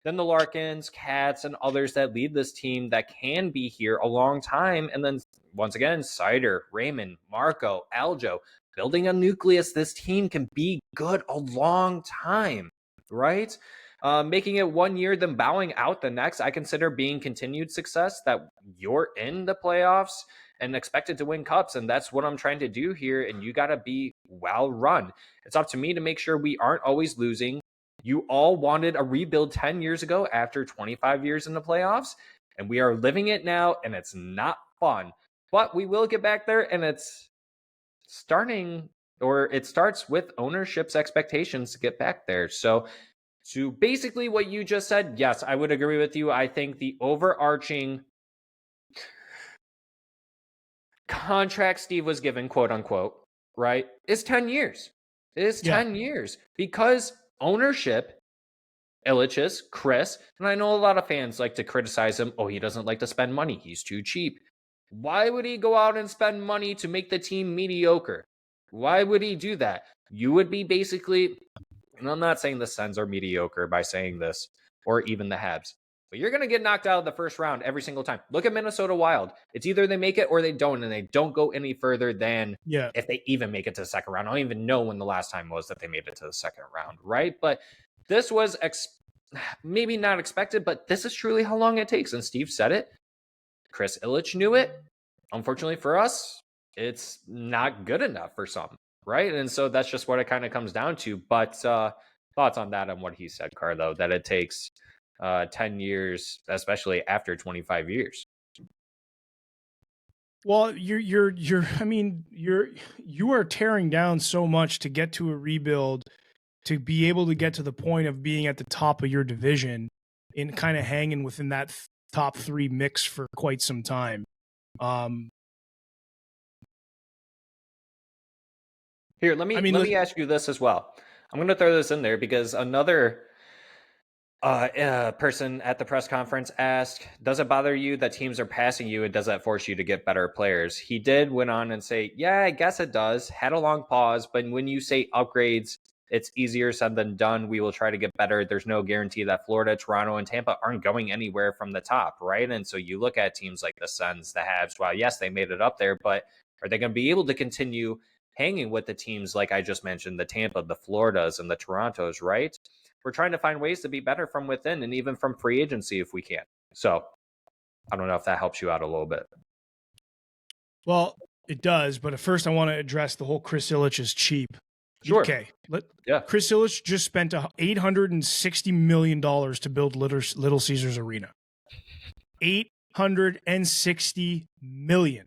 Then the Larkins, Cats, and others that lead this team that can be here a long time. And then once again, Sider, Raymond, Marco, Aljo, building a nucleus. This team can be good a long time, right? Making it 1 year, then bowing out the next, I consider being continued success, that you're in the playoffs and expected to win cups. And that's what I'm trying to do here. And you got to be well run. It's up to me to make sure we aren't always losing. You all wanted a rebuild 10 years ago after 25 years in the playoffs, and we are living it now, and it's not fun. But we will get back there, and it starts with ownership's expectations to get back there. So to basically what you just said, yes, I would agree with you. I think the overarching contract Steve was given, quote unquote, right, is 10 years. It is 10 years because ownership, Ilitch's, Chris, and I know a lot of fans like to criticize him. Oh, he doesn't like to spend money. He's too cheap. Why would he go out and spend money to make the team mediocre? Why would he do that? You would be basically, and I'm not saying the Sens are mediocre by saying this, or even the Habs, but you're going to get knocked out of the first round every single time. Look at Minnesota Wild. It's either they make it or they don't, and they don't go any further than if they even make it to the second round. I don't even know when the last time was that they made it to the second round, right? But this was maybe not expected, but this is truly how long it takes. And Steve said it. Chris Ilitch knew it. Unfortunately for us, it's not good enough for some, right? And so that's just what it kind of comes down to. But thoughts on that, on what he said, Carlo, that it takes 10 years, especially after 25 years. Well, you are tearing down so much to get to a rebuild, to be able to get to the point of being at the top of your division and kind of hanging within that top 3 mix for quite some time. Here, let me ask you this as well. I'm going to throw this in there because another person at the press conference asked, does it bother you that teams are passing you, and does that force you to get better players? He went on and say, yeah, I guess it does. Had a long pause, but when you say upgrades, it's easier said than done. We will try to get better. There's no guarantee that Florida, Toronto, and Tampa aren't going anywhere from the top, right? And so you look at teams like the Sens, the Habs, well, yes, they made it up there, but are they going to be able to continue hanging with the teams like I just mentioned, the Tampa, the Floridas, and the Torontos, right? We're trying to find ways to be better from within and even from free agency if we can. So I don't know if that helps you out a little bit. Well, it does, but at first I want to address the whole Chris Ilitch is cheap. Sure. Okay. Chris Ilitch just spent $860 million to build Little Caesars Arena. $860 million.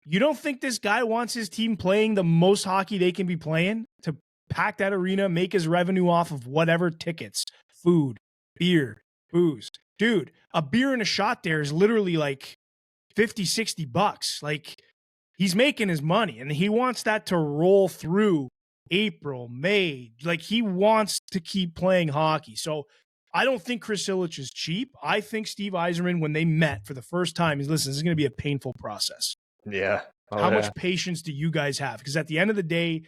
You don't think this guy wants his team playing the most hockey they can be playing to pack that arena, make his revenue off of whatever tickets, food, beer, booze? Dude, a beer and a shot there is literally like $50-$60. Like, he's making his money, and he wants that to roll through April, May. Like, he wants to keep playing hockey. So I don't think Chris Ilitch is cheap. I think Steve Yzerman, when they met for the first time, listen, this is going to be a painful process. Yeah. How much patience do you guys have? Because at the end of the day,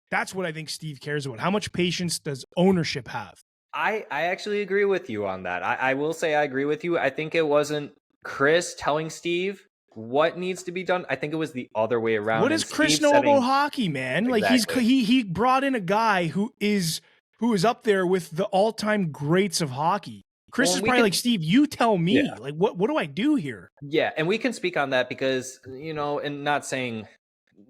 that's what I think Steve cares about. How much patience does ownership have? I actually agree with you on that. I will say I agree with you. I think it wasn't Chris telling Steve what needs to be done. I think it was the other way around. What does Chris know about hockey, man? Exactly. Like, he brought in a guy who is up there with the all-time greats of hockey. Chris is probably like, Steve, you tell me. Yeah. Like, what do I do here? Yeah, and we can speak on that because, and not saying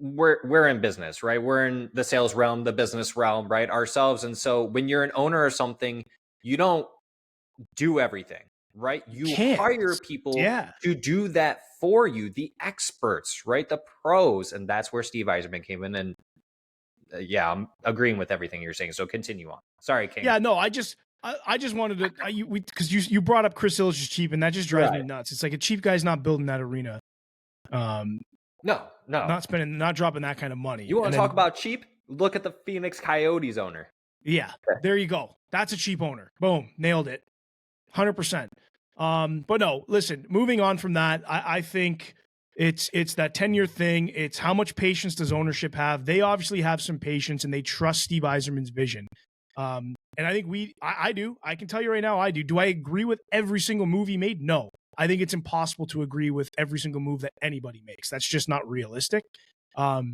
we're in business, right? We're in the sales realm, the business realm, right? Ourselves. And so when you're an owner or something, you don't do everything, right? You hire people to do that for you, the experts, right? The pros. And that's where Steve Yzerman came in. And I'm agreeing with everything you're saying. So continue on. Sorry, King. Yeah, no, I just wanted to, because you brought up Chris Ilitch is cheap, and that just drives me nuts. It's like a cheap guy's not building that arena. No, not dropping that kind of money. You want to talk about cheap? Look at the Phoenix Coyotes owner. Yeah, there you go. That's a cheap owner. Boom, nailed it, 100%. But no, listen. Moving on from that, I think it's that 10-year thing. It's how much patience does ownership have? They obviously have some patience, and they trust Steve Yzerman's vision. And I think I do. I can tell you right now, I do. Do I agree with every single move he made? No. I think it's impossible to agree with every single move that anybody makes. That's just not realistic. But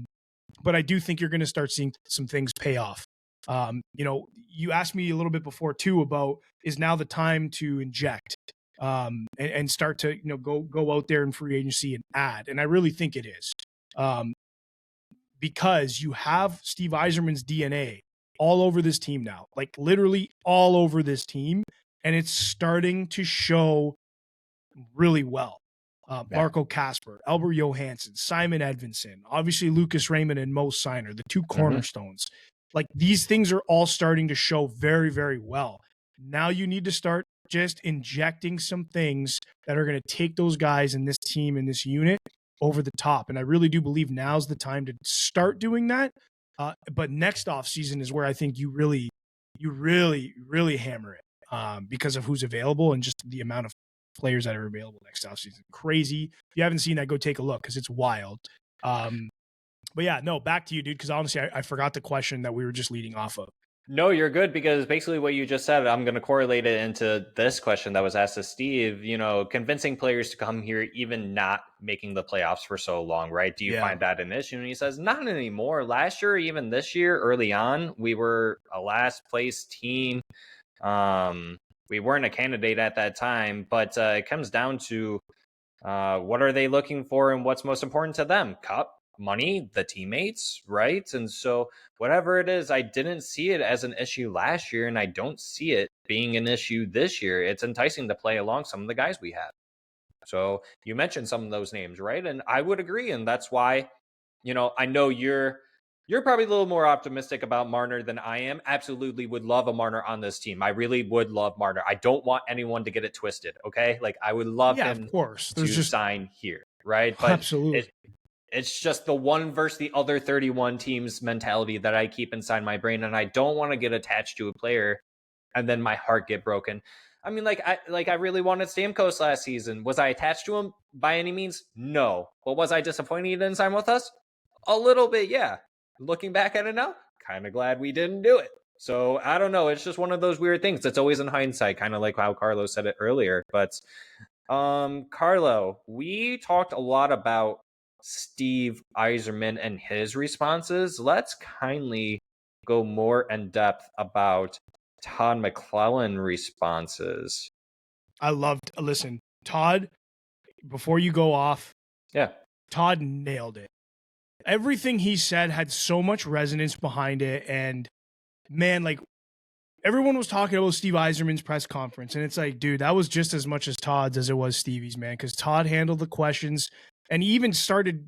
I do think you're going to start seeing some things pay off. You asked me a little bit before too about, is now the time to inject and start to go out there in free agency and add. And I really think it is. because you have Steve Yzerman's DNA all over this team now, like literally all over this team. And it's starting to show really well. Marco Kasper, Albert Johansson, Simon Edvinsson, obviously Lucas Raymond and Mo Siner, the two cornerstones. Like these things are all starting to show very, very well. Now you need to start just injecting some things that are going to take those guys in this team, in this unit, over the top. And I really do believe now's the time to start doing that. But next off season is where I think you really hammer it because of who's available and just the amount of players that are available next offseason. Crazy. If you haven't seen that, go take a look because it's wild. But yeah, no, back to you, dude, because honestly, I forgot the question that we were just leading off of. No, you're good, because basically what you just said, I'm going to correlate it into this question that was asked to Steve, convincing players to come here, even not making the playoffs for so long, right? Do you find that an issue? And he says, not anymore. Last year, even this year, early on, we were a last place team. We weren't a candidate at that time, but it comes down to what are they looking for and what's most important to them? Cup, money, the teammates, right? And so whatever it is, I didn't see it as an issue last year, and I don't see it being an issue this year. It's enticing to play along some of the guys we have. So you mentioned some of those names, right? And I would agree, and that's why, I know you're probably a little more optimistic about Marner than I am. Absolutely would love a Marner on this team. I really would love Marner. I don't want anyone to get it twisted, okay? Like, I would love him of course. to sign here, right? But absolutely. It's just the one versus the other 31 teams mentality that I keep inside my brain, and I don't want to get attached to a player and then my heart get broken. I mean, I really wanted Stamkos last season. Was I attached to him by any means? No. But was I disappointed he didn't sign with us? A little bit, yeah. Looking back at it now, kind of glad we didn't do it. So I don't know. It's just one of those weird things. It's always in hindsight, kind of like how Carlo said it earlier. But Carlo, we talked a lot about Steve Yzerman and his responses. Let's kindly go more in depth about Todd McLellan responses. Listen, Todd, before you go off, Todd nailed it. Everything he said had so much resonance behind it. And man, like everyone was talking about Steve Yzerman's press conference. And it's like, dude, that was just as much as Todd's as it was Stevie's, man. Because Todd handled the questions and he even started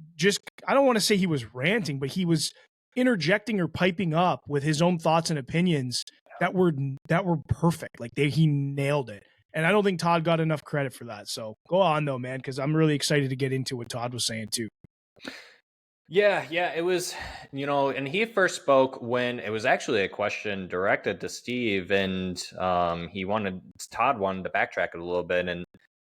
I don't want to say he was ranting, but he was interjecting or piping up with his own thoughts and opinions that were perfect. Like he nailed it. And I don't think Todd got enough credit for that. So go on though, man, because I'm really excited to get into what Todd was saying too. Yeah, it was, and he first spoke when it was actually a question directed to Steve, and Todd wanted to backtrack it a little bit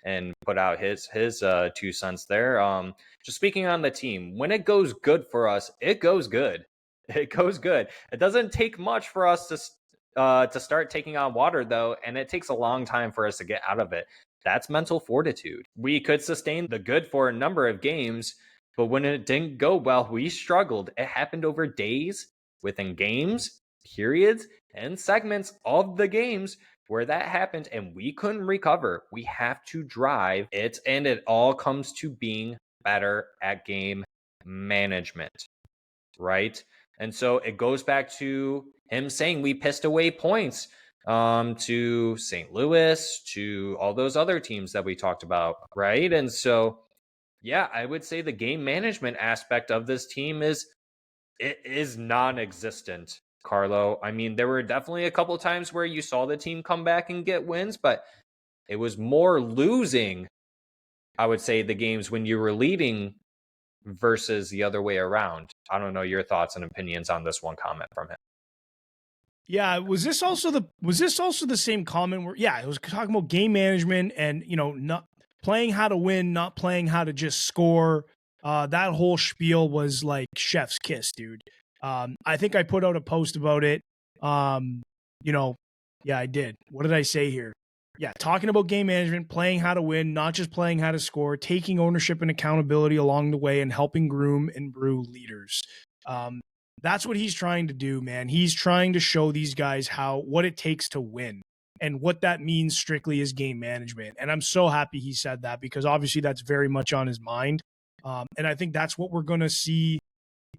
and put out his 2 cents there. Just speaking on the team, when it goes good for us, it goes good. It goes good. It doesn't take much for us to start taking on water though, and it takes a long time for us to get out of it. That's mental fortitude. We could sustain the good for a number of games, but when it didn't go well, we struggled. It happened over days, within games, periods, and segments of the games where that happened, and we couldn't recover. We have to drive it, and it all comes to being better at game management, right? And so it goes back to him saying we pissed away points to St. Louis, to all those other teams that we talked about, right? And so yeah, I would say the game management aspect of this team is non-existent, Carlo. I mean, there were definitely a couple times where you saw the team come back and get wins, but it was more losing, I would say, the games when you were leading versus the other way around. I don't know your thoughts and opinions on this one comment from him. Yeah, was this also the same comment where it was talking about game management and, not playing how to win, not playing how to just score. That whole spiel was like chef's kiss, dude. I think I put out a post about it. I did. What did I say here? Yeah, talking about game management, playing how to win, not just playing how to score, taking ownership and accountability along the way, and helping groom and brew leaders. That's what he's trying to do, man. He's trying to show these guys what it takes to win. And what that means strictly is game management. And I'm so happy he said that because obviously that's very much on his mind. And I think that's what we're going to see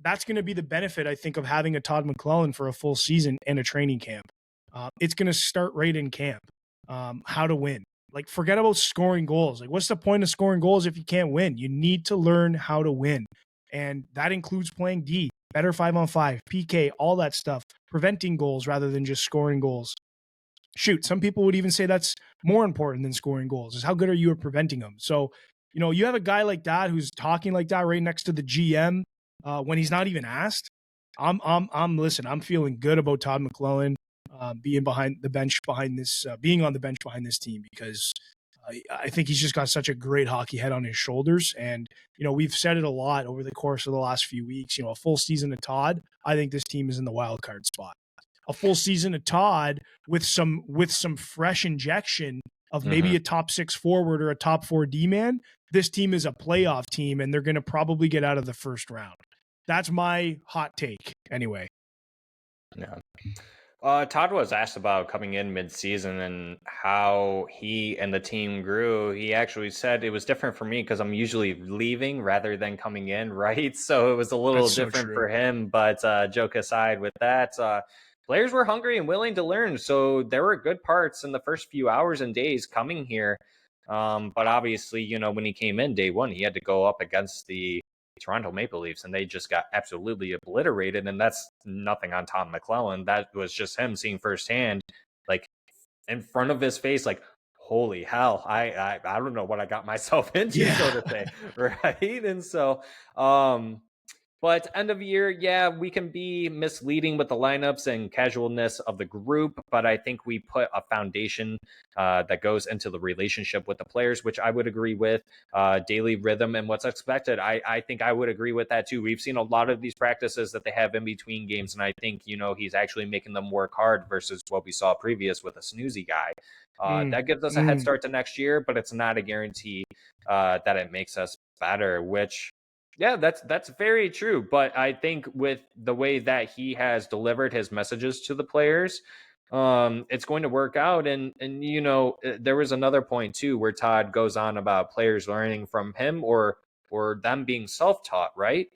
that's going to be the benefit, I think, of having a Todd McLellan for a full season and a training camp. It's going to start right in camp. How to win. Like, forget about scoring goals. Like, what's the point of scoring goals if you can't win? You need to learn how to win. And that includes playing D, better 5-on-5, PK, all that stuff, preventing goals rather than just scoring goals. Shoot, some people would even say that's more important than scoring goals, is how good are you at preventing them. So, you have a guy like that who's talking like that right next to the GM when he's not even asked. Listen, I'm feeling good about Todd McLellan being behind the bench behind this, being on the bench behind this team, because I think he's just got such a great hockey head on his shoulders. And, we've said it a lot over the course of the last few weeks, a full season of Todd, I think this team is in the wild card spot. A full season of Todd with some fresh injection of maybe a top 6 forward or a top 4 D-man, this team is a playoff team, and they're going to probably get out of the first round. That's my hot take anyway. Yeah. Todd was asked about coming in mid-season and how he and the team grew. He actually said it was different for me because I'm usually leaving rather than coming in, right? So it was a little different for him. But joke aside with that, players were hungry and willing to learn. So there were good parts in the first few hours and days coming here. But obviously, when he came in day one, he had to go up against the Toronto Maple Leafs, and they just got absolutely obliterated. And that's nothing on Todd McLellan. That was just him seeing firsthand, like in front of his face, like, holy hell, I don't know what I got myself into, so to say, right? And so, but end of year, we can be misleading with the lineups and casualness of the group, but I think we put a foundation that goes into the relationship with the players, which I would agree with. Daily rhythm and what's expected. I think I would agree with that too. We've seen a lot of these practices that they have in between games, and I think, he's actually making them work hard versus what we saw previous with a snoozy guy. That gives us a head start to next year, but it's not a guarantee that it makes us better, which... Yeah, that's very true. But I think with the way that he has delivered his messages to the players, it's going to work out. And there was another point too where Todd goes on about players learning from him or them being self-taught, right?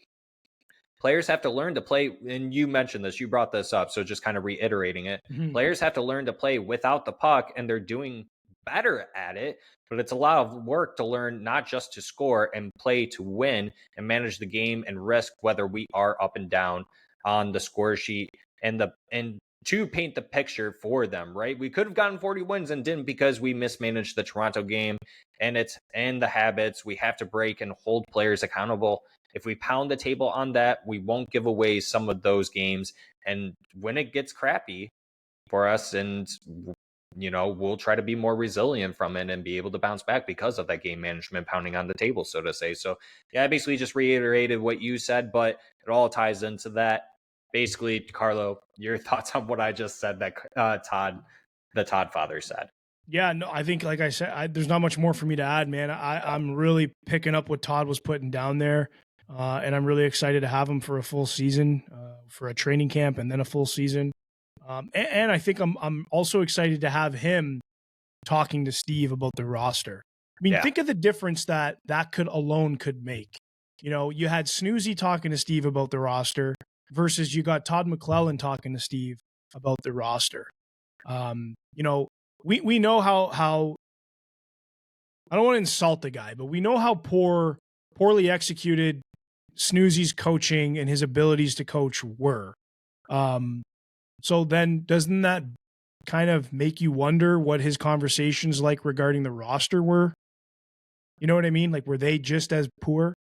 Players have to learn to play, and you mentioned this, you brought this up, so just kind of reiterating it. Players have to learn to play without the puck, and they're doing better at it, but it's a lot of work to learn not just to score and play to win and manage the game and risk whether we are up and down on the score sheet and to paint the picture for them, right? We could have gotten 40 wins and didn't because we mismanaged the Toronto game, and it's in the habits. We have to break and hold players accountable. If we pound the table on that, we won't give away some of those games. And when it gets crappy for us, and we'll try to be more resilient from it and be able to bounce back because of that game management pounding on the table, so to say. So I basically just reiterated what you said, but it all ties into that. Basically, Carlo, your thoughts on what I just said that the Todd father said. Yeah, no, I think, like I said, there's not much more for me to add, man. I'm really picking up what Todd was putting down there. And I'm really excited to have him for a full season, for a training camp and then a full season. And I think I'm also excited to have him talking to Steve about the roster. I mean, think of the difference that could make. You had Snoozy talking to Steve about the roster versus you got Todd McLellan talking to Steve about the roster. We know how I don't want to insult the guy, but we know how poorly executed Snoozy's coaching and his abilities to coach were. So then doesn't that kind of make you wonder what his conversations like regarding the roster were? You know what I mean? Like, were they just as poor?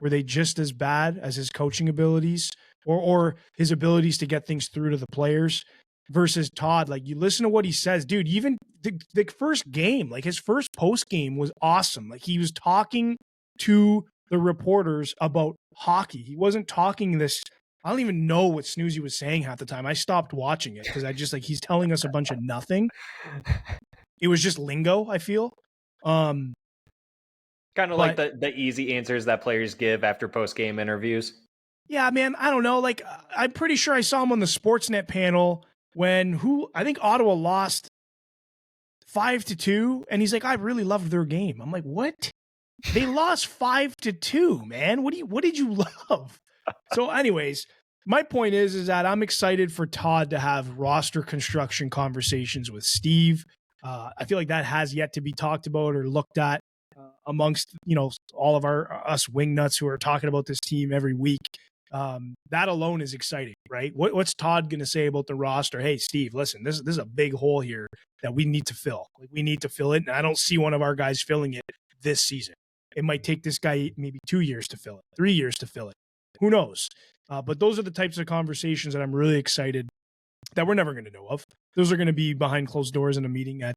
Were they just as bad as his coaching abilities or his abilities to get things through to the players versus Todd? Like, you listen to what he says, dude, even the first game, like his first post game was awesome. Like, he was talking to the reporters about hockey. He wasn't talking this. I don't even know what Snoozy was saying half the time. I stopped watching it because I just he's telling us a bunch of nothing. It was just lingo, I feel. Kind of like the easy answers that players give after post-game interviews. Yeah, man, I don't know. Like, I'm pretty sure I saw him on the Sportsnet panel when I think Ottawa lost 5-2, and he's like, I really loved their game. I'm like, what? They lost 5-2, man. What did you love? So anyways, my point is that I'm excited for Todd to have roster construction conversations with Steve. I feel like that has yet to be talked about or looked at amongst, all of us wingnuts who are talking about this team every week. That alone is exciting, right? What's Todd going to say about the roster? Hey, Steve, listen, this is a big hole here that we need to fill. Like, we need to fill it, and I don't see one of our guys filling it this season. It might take this guy maybe 2 years to fill it, 3 years to fill it. Who knows? But those are the types of conversations that I'm really excited that we're never going to know of. Those are going to be behind closed doors in a meeting at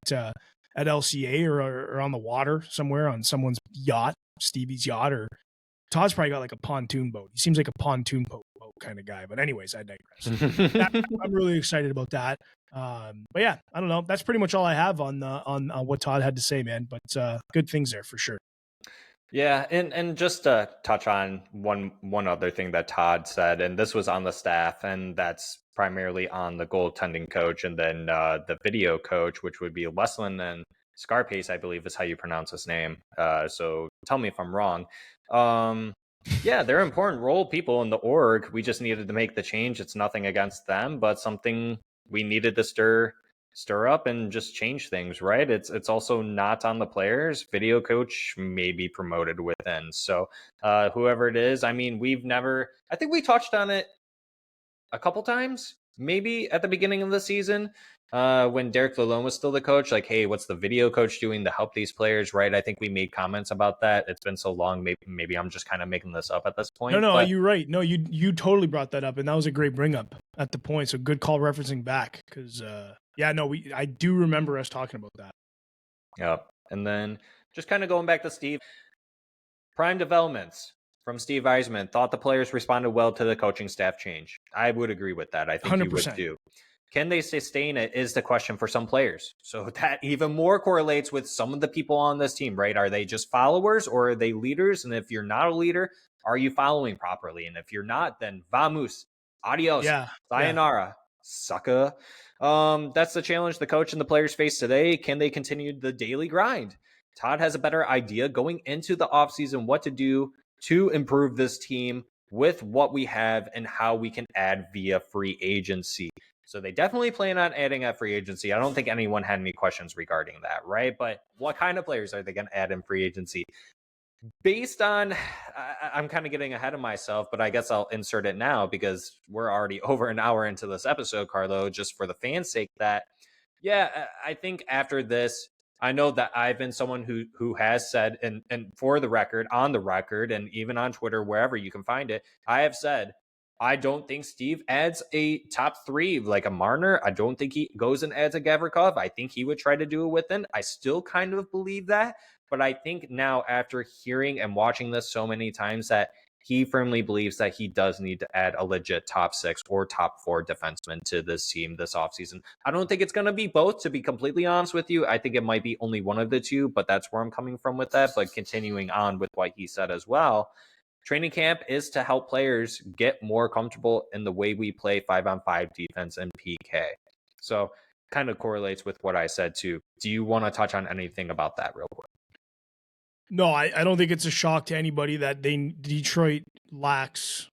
LCA or on the water somewhere on someone's yacht, Stevie's yacht, or Todd's probably got like a pontoon boat. He seems like a pontoon boat kind of guy. But anyways, I digress. I'm really excited about that. But yeah, I don't know. That's pretty much all I have on what Todd had to say, man. But good things there for sure. Yeah, and just to touch on one other thing that Todd said, and this was on the staff, and that's primarily on the goaltending coach, and then the video coach, which would be Westland and Scarpace, I believe is how you pronounce his name. So tell me if I'm wrong. Yeah, they're important role people in the org. We just needed to make the change. It's nothing against them, but something we needed to stir up and just change things, right? It's also not on the players. Video coach may be promoted within. So whoever it is, I mean, I think we touched on it a couple times, maybe at the beginning of the season, when Derek Lalone was still the coach, like, hey, what's the video coach doing to help these players, right? I think we made comments about that. It's been so long, maybe I'm just kind of making this up at this point. No, you're right. No, you totally brought that up, and that was a great bring up at the point. So good call referencing back, because I do remember us talking about that. Yep. And then just kind of going back to Steve, prime developments from Steve Yzerman, thought the players responded well to the coaching staff change. I would agree with that. I think 100%. You would too. Can they sustain it is the question for some players. So that even more correlates with some of the people on this team, right? Are they just followers or are they leaders? And if you're not a leader, are you following properly? And if you're not, then vamos, adios, sayonara, sucker. That's the challenge the coach and the players face today. Can they continue the daily grind? Todd has a better idea going into the offseason what to do to improve this team with what we have and how we can add via free agency. So they definitely plan on adding at free agency. I don't think anyone had any questions regarding that, right? But what kind of players are they going to add in free agency? Based on, I'm kind of getting ahead of myself, but I guess I'll insert it now because we're already over an hour into this episode, Carlo, just for the fans' sake that, I think after this, I know that I've been someone who has said, and for the record, on the record, and even on Twitter, wherever you can find it, I have said, I don't think Steve adds a top three like a Marner. I don't think he goes and adds a Gavrikov. I think he would try to do it within. I still kind of believe that. But I think now after hearing and watching this so many times that he firmly believes that he does need to add a legit top 6 or top 4 defenseman to this team this offseason. I don't think it's going to be both, to be completely honest with you. I think it might be only one of the two, but that's where I'm coming from with that. But continuing on with what he said as well, training camp is to help players get more comfortable in the way we play 5-on-5 defense and PK. So kind of correlates with what I said too. Do you want to touch on anything about that real quick? No, I don't think it's a shock to anybody that Detroit lacks.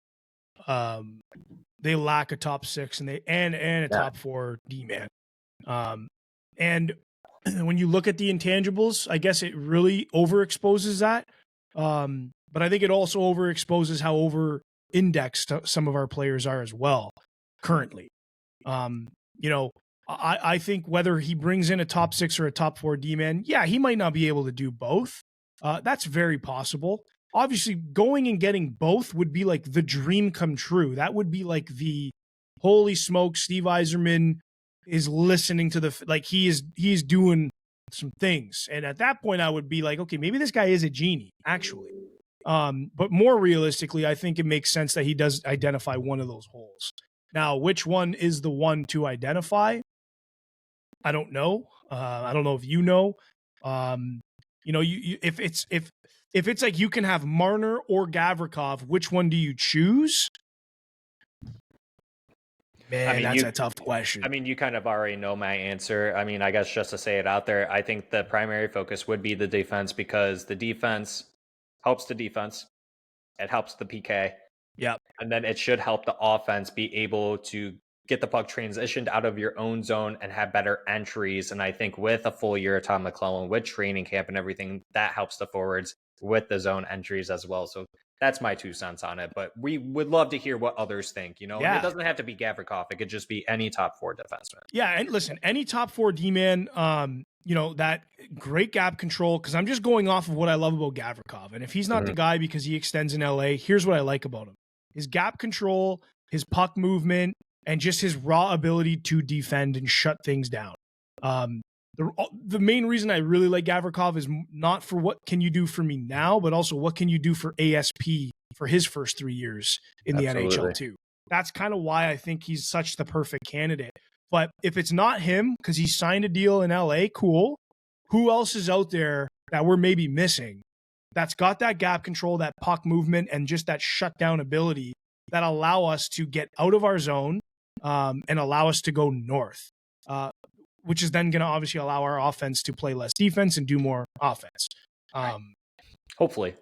They lack a top 6 and a top 4 D-man. And when you look at the intangibles, I guess it really overexposes that. But I think it also overexposes how over-indexed some of our players are as well currently. I think whether he brings in a top 6 or a top 4 D-man, he might not be able to do both. That's very possible. Obviously, going and getting both would be like the dream come true. That would be like the holy smoke, Steve Yzerman is listening to he's doing some things. And at that point, I would be like, okay, maybe this guy is a genie, actually. But more realistically, I think it makes sense that he does identify one of those holes. Now, which one is the one to identify? I don't know. I don't know if you know. If it's like you can have Marner or Gavrikov, which one do you choose? Man, that's a tough question. I mean, you kind of already know my answer. I mean, I guess just to say it out there, I think the primary focus would be the defense because the defense helps the defense. It helps the PK. Yeah. And then it should help the offense be able to get the puck transitioned out of your own zone and have better entries. And I think with a full year of Todd McLellan, with training camp and everything, that helps the forwards with the zone entries as well. So that's my 2 cents on it. But we would love to hear what others think, and it doesn't have to be Gavrikov. It could just be any top 4 defenseman. Yeah, and listen, any top 4 D-man, that great gap control, because I'm just going off of what I love about Gavrikov. And if he's not the guy because he extends in LA, here's what I like about him. His gap control, his puck movement, and just his raw ability to defend and shut things down. The main reason I really like Gavrikov is not for what can you do for me now, but also what can you do for ASP for his first 3 years in the NHL too. That's kind of why I think he's such the perfect candidate. But if it's not him, because he signed a deal in LA, cool. Who else is out there that we're maybe missing that's got that gap control, that puck movement, and just that shutdown ability that allow us to get out of our zone and allow us to go north, which is then going to obviously allow our offense to play less defense and do more offense. Hopefully.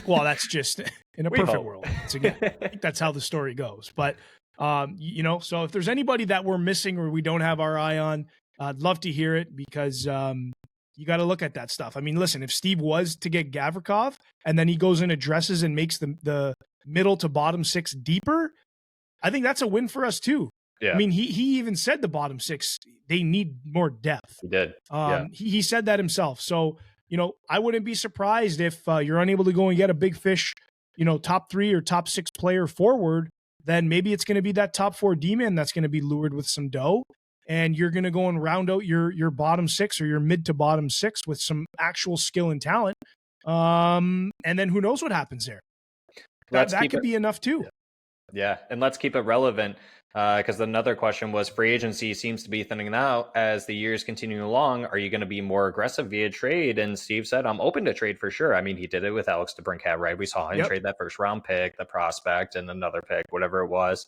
Well, that's just in a perfect world. So again, I think that's how the story goes. But, so if there's anybody that we're missing or we don't have our eye on, I'd love to hear it because you got to look at that stuff. I mean, listen, if Steve was to get Gavrikov and then he goes and addresses and makes the middle to bottom 6 deeper, I think that's a win for us too. Yeah. I mean, he even said the bottom 6, they need more depth. He did. He said that himself. So, I wouldn't be surprised if you're unable to go and get a big fish, top 3 or top 6 player forward, then maybe it's going to be that top 4 D-man that's going to be lured with some dough. And you're going to go and round out your bottom 6 or your mid to bottom 6 with some actual skill and talent. And then who knows what happens there. That could be enough too. Yeah. And let's keep it relevant because another question was free agency seems to be thinning out as the years continue along. Are you going to be more aggressive via trade? And Steve said, I'm open to trade for sure. I mean, he did it with Alex DeBrincat, right? We saw him trade that first round pick, the prospect, and another pick, whatever it was.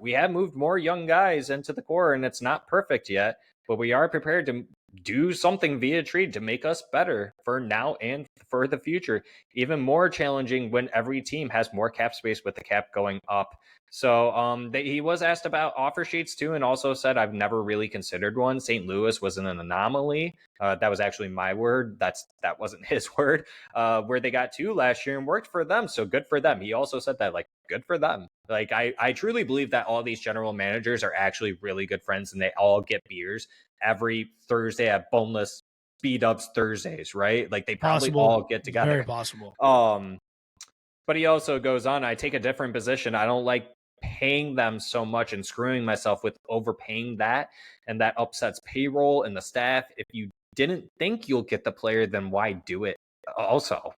We have moved more young guys into the core, and it's not perfect yet, but we are prepared to do something via trade to make us better for now and for the future. Even more challenging when every team has more cap space with the cap going up. So he was asked about offer sheets too, and also said, I've never really considered one. St. Louis was an anomaly. That was actually my word. That wasn't his word. Where they got 2 last year and worked for them. So good for them. He also said that, good for them. I truly believe that all these general managers are actually really good friends and they all get beers every Thursday at Boneless Speed Ups Thursdays, right? They probably all get together. Very possible. But he also goes on, I take a different position. I don't like paying them so much and screwing myself with overpaying that, and that upsets payroll and the staff. If you didn't think you'll get the player, then why do it also,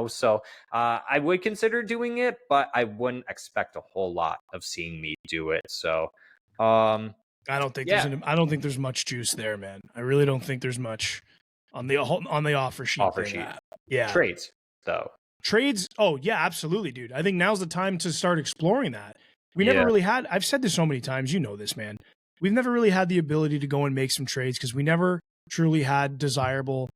So I would consider doing it, but I wouldn't expect a whole lot of seeing me do it. So I don't think there's much juice there, man. I really don't think there's much on the offer sheet. Yeah. Trades though. Trades. Oh yeah, absolutely, dude. I think now's the time to start exploring that. We never really had, I've said this so many times, this, man. We've never really had the ability to go and make some trades because we never truly had desirable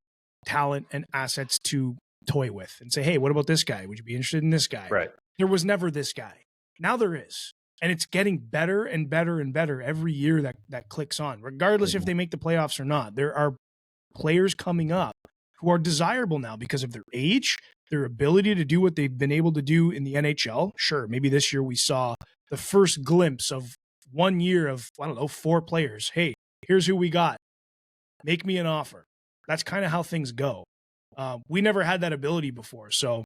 talent and assets to toy with and say, hey, what about this guy? Would you be interested in this guy? Right. There was never this guy. Now there is. And it's getting better and better and better every year that clicks on, regardless if they make the playoffs or not. There are players coming up who are desirable now because of their age, their ability to do what they've been able to do in the NHL. Sure, maybe this year we saw the first glimpse of 1 year of, 4 players. Hey, here's who we got. Make me an offer. That's kind of how things go. We never had that ability before. So,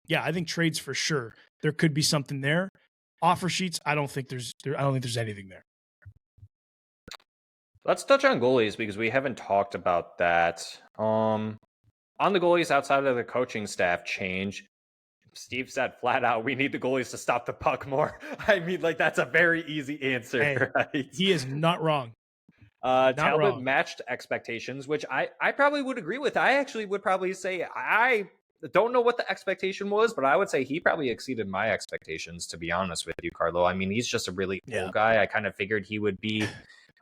yeah, I think trades for sure. There could be something there. Offer sheets, I don't think there's anything there. Let's touch on goalies because we haven't talked about that. On the goalies outside of the coaching staff change, Steve said flat out, we need the goalies to stop the puck more. I mean, that's a very easy answer. Hey, right? He is not wrong. Talbot matched expectations, which I probably would agree with. I actually would probably say I don't know what the expectation was, but I would say he probably exceeded my expectations, to be honest with you, Carlo. I mean, he's just a really cool guy. I kind of figured he would be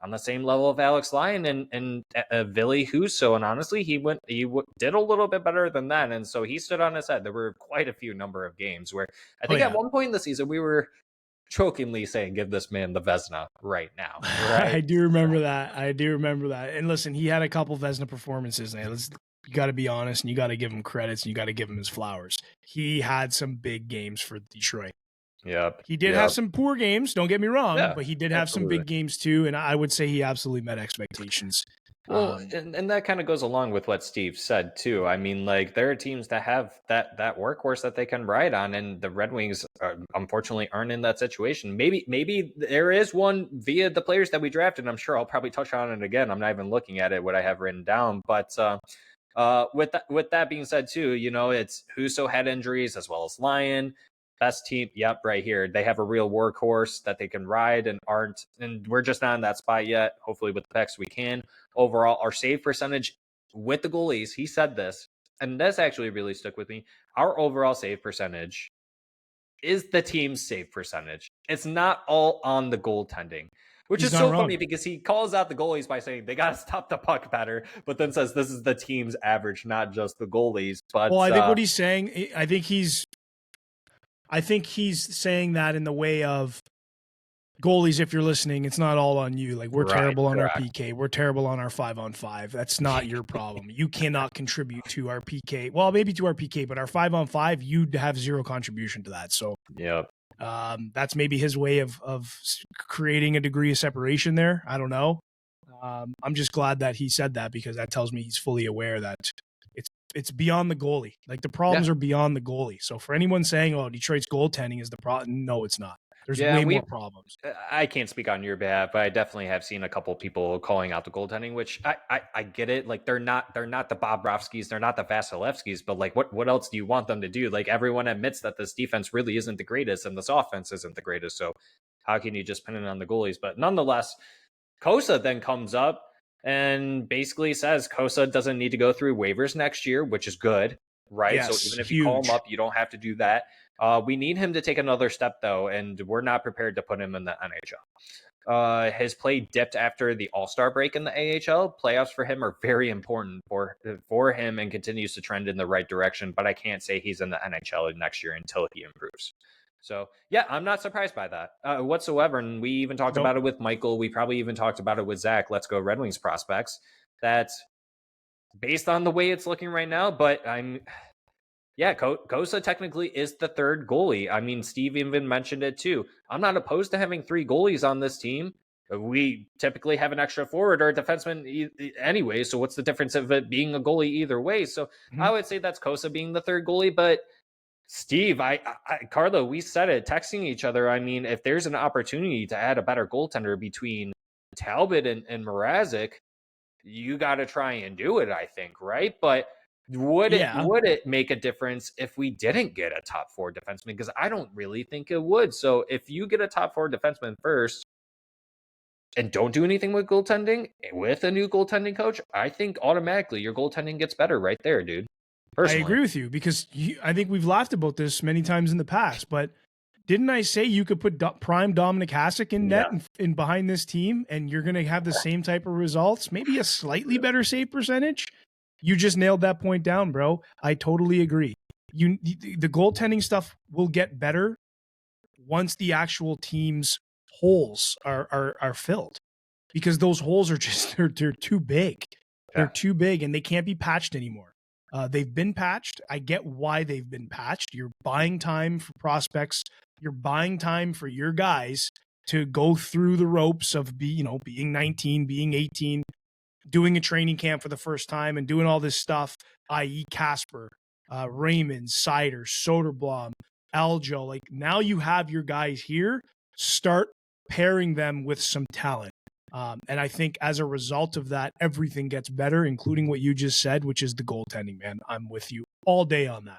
on the same level of Alex Lyon and Ville Husso. And honestly, he did a little bit better than that. And so he stood on his head. There were quite a few number of games where I think at one point in the season, we were chokingly saying, give this man the Vezina right now. Right? I do remember that. And listen, he had a couple Vezina performances. You got to be honest, and you got to give him credits, and you got to give him his flowers. He had some big games for Detroit. Yep. He did have some poor games, don't get me wrong, but he did have absolutely. some big games too, and I would say he absolutely met expectations. Well, and that kind of goes along with what Steve said too. I mean, like, there are teams that have that workhorse that they can ride on, and the Red Wings unfortunately aren't in that situation. Maybe there is one via the players that we drafted. I'm sure I'll probably touch on it again. I'm not even looking at it, what I have written down. But with that being said too, you know, it's Husso had injuries as well as Lyon. Best team, yep, right here. They have a real workhorse that they can ride and we're just not in that spot yet. Hopefully with the picks we can. Overall, our save percentage with the goalies, he said this, and this actually really stuck with me. Our overall save percentage is the team's save percentage. It's not all on the goaltending, which is so funny because he calls out the goalies by saying they got to stop the puck better, but then says this is the team's average, not just the goalies. But well, I think what he's saying, I think he's saying that in the way of goalies. If you're listening, it's not all on you. Like, we're terrible on our PK. We're terrible on our 5-on-5. That's not your problem. You cannot contribute to our PK. Well, maybe to our PK, but our 5-on-5, you'd have zero contribution to that. So, that's maybe his way of creating a degree of separation there. I don't know. I'm just glad that he said that, because that tells me he's fully aware that it's beyond the goalie. Like, the problems are beyond the goalie. So for anyone saying, oh, Detroit's goaltending is the problem, no, it's not. There's way more problems. I can't speak on your behalf, but I definitely have seen a couple people calling out the goaltending, which I get it. Like, they're not the Bobrovskis, they're not the Vasilevskis, but like, what else do you want them to do? Like, everyone admits that this defense really isn't the greatest and this offense isn't the greatest. So how can you just pin it on the goalies? But nonetheless, Kosa then comes up and basically says Kosa doesn't need to go through waivers next year, which is good, right? Yes, so even if you call him up, you don't have to do that. We need him to take another step, though, and we're not prepared to put him in the NHL. His play dipped after the All-Star break in the AHL. Playoffs for him are very important for him and continues to trend in the right direction, but I can't say he's in the NHL next year until he improves. So, yeah, I'm not surprised by that whatsoever. And we even talked about it with Michael. We probably even talked about it with Zach. Let's go Red Wings prospects. That's based on the way it's looking right now. But Kosa technically is the third goalie. I mean, Steve even mentioned it too. I'm not opposed to having three goalies on this team. We typically have an extra forward or a defenseman anyway. So what's the difference of it being a goalie either way? So I would say that's Kosa being the third goalie, but Steve, Carlo, we said it, texting each other. I mean, if there's an opportunity to add a better goaltender between Talbot and Mrazek, you got to try and do it, I think, right? But would it make a difference if we didn't get a top four defenseman? Because I don't really think it would. So if you get a top four defenseman first and don't do anything with goaltending, with a new goaltending coach, I think automatically your goaltending gets better right there, dude. Personally. I agree with you, because I think we've laughed about this many times in the past, but didn't I say you could put prime Dominic Hasek in net and behind this team, and you're going to have the same type of results, maybe a slightly better save percentage? You just nailed that point down, bro. I totally agree. The goaltending stuff will get better once the actual team's holes are filled, because those holes are just they're too big. They're too big, and they can't be patched anymore. They've been patched. I get why they've been patched. You're buying time for prospects. You're buying time for your guys to go through the ropes of being 19, being 18, doing a training camp for the first time and doing all this stuff, i.e. Casper, Raymond, Sider, Soderblom, Aljo. Like, now you have your guys here. Start pairing them with some talent. And I think as a result of that, everything gets better, including what you just said, which is the goaltending, man. I'm with you all day on that.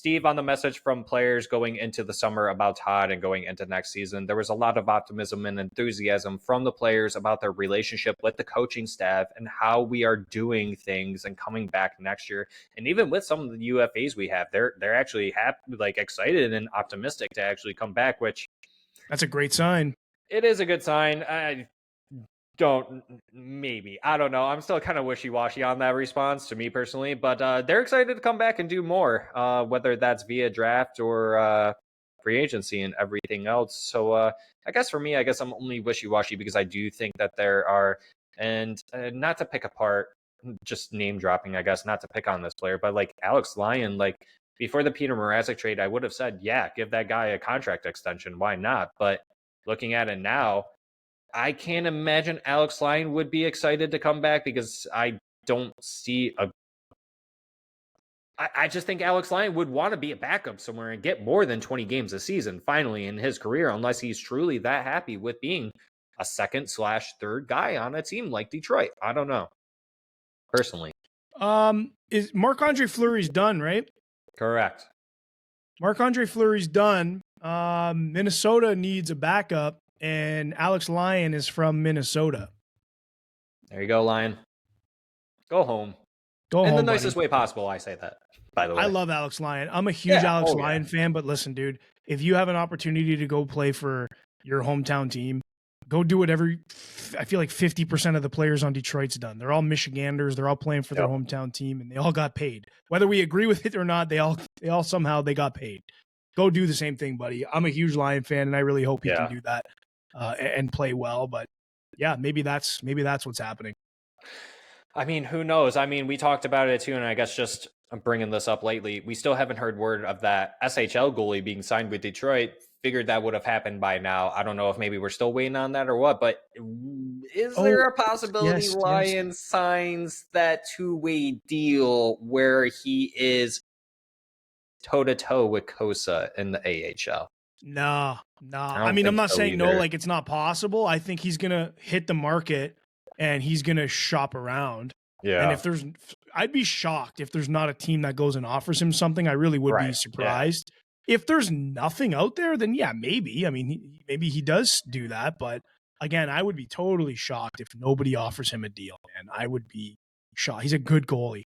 Steve, on the message from players going into the summer about Todd and going into next season, there was a lot of optimism and enthusiasm from the players about their relationship with the coaching staff and how we are doing things and coming back next year. And even with some of the UFAs we have, they're actually happy, like excited and optimistic to actually come back, which that's a great sign. It is a good sign. I don't know. I'm still kind of wishy-washy on that response to me personally, but they're excited to come back and do more, whether that's via draft or free agency and everything else. So I guess for me, I'm only wishy-washy because I do think that there are, and not to pick apart, just name dropping, I guess, not to pick on this player, but like Alex Lyon, like before the Peter Mrazek trade, I would have said, yeah, give that guy a contract extension. Why not? But looking at it now, I can't imagine Alex Lyon would be excited to come back because I don't see I just think Alex Lyon would want to be a backup somewhere and get more than 20 games a season finally in his career, unless he's truly that happy with being a second/third guy on a team like Detroit. I don't know. Personally. Is Marc-Andre Fleury's done, right? Correct. Marc-Andre Fleury's done. Minnesota needs a backup, and Alex Lyon is from Minnesota. There you go, Lyon. Go home. Go home, in the nicest buddy. way possible, I say that, by the way. I love Alex Lyon. I'm a huge Alex Lyon fan, but listen, dude, if you have an opportunity to go play for your hometown team, go do whatever. I feel like 50% of the players on Detroit's done. They're all Michiganders. They're all playing for their hometown team, and they all got paid. Whether we agree with it or not, they all somehow they got paid. Go do the same thing, buddy. I'm a huge Lion fan, and I really hope he can do that and play well. But yeah, maybe that's what's happening. I mean, who knows? I mean, we talked about it too, and I guess just bringing this up lately, we still haven't heard word of that SHL goalie being signed with Detroit. Figured that would have happened by now. I don't know if maybe we're still waiting on that or what, but is there a possibility Lyon signs that two-way deal where he is toe-to-toe with Kosa in the AHL? No. I mean, I'm not saying no, like it's not possible. I think he's going to hit the market and he's going to shop around. Yeah. And I'd be shocked if there's not a team that goes and offers him something. I really would be surprised. Yeah. If there's nothing out there, then yeah, maybe. I mean, maybe he does do that. But again, I would be totally shocked if nobody offers him a deal, man. I would be shocked. He's a good goalie.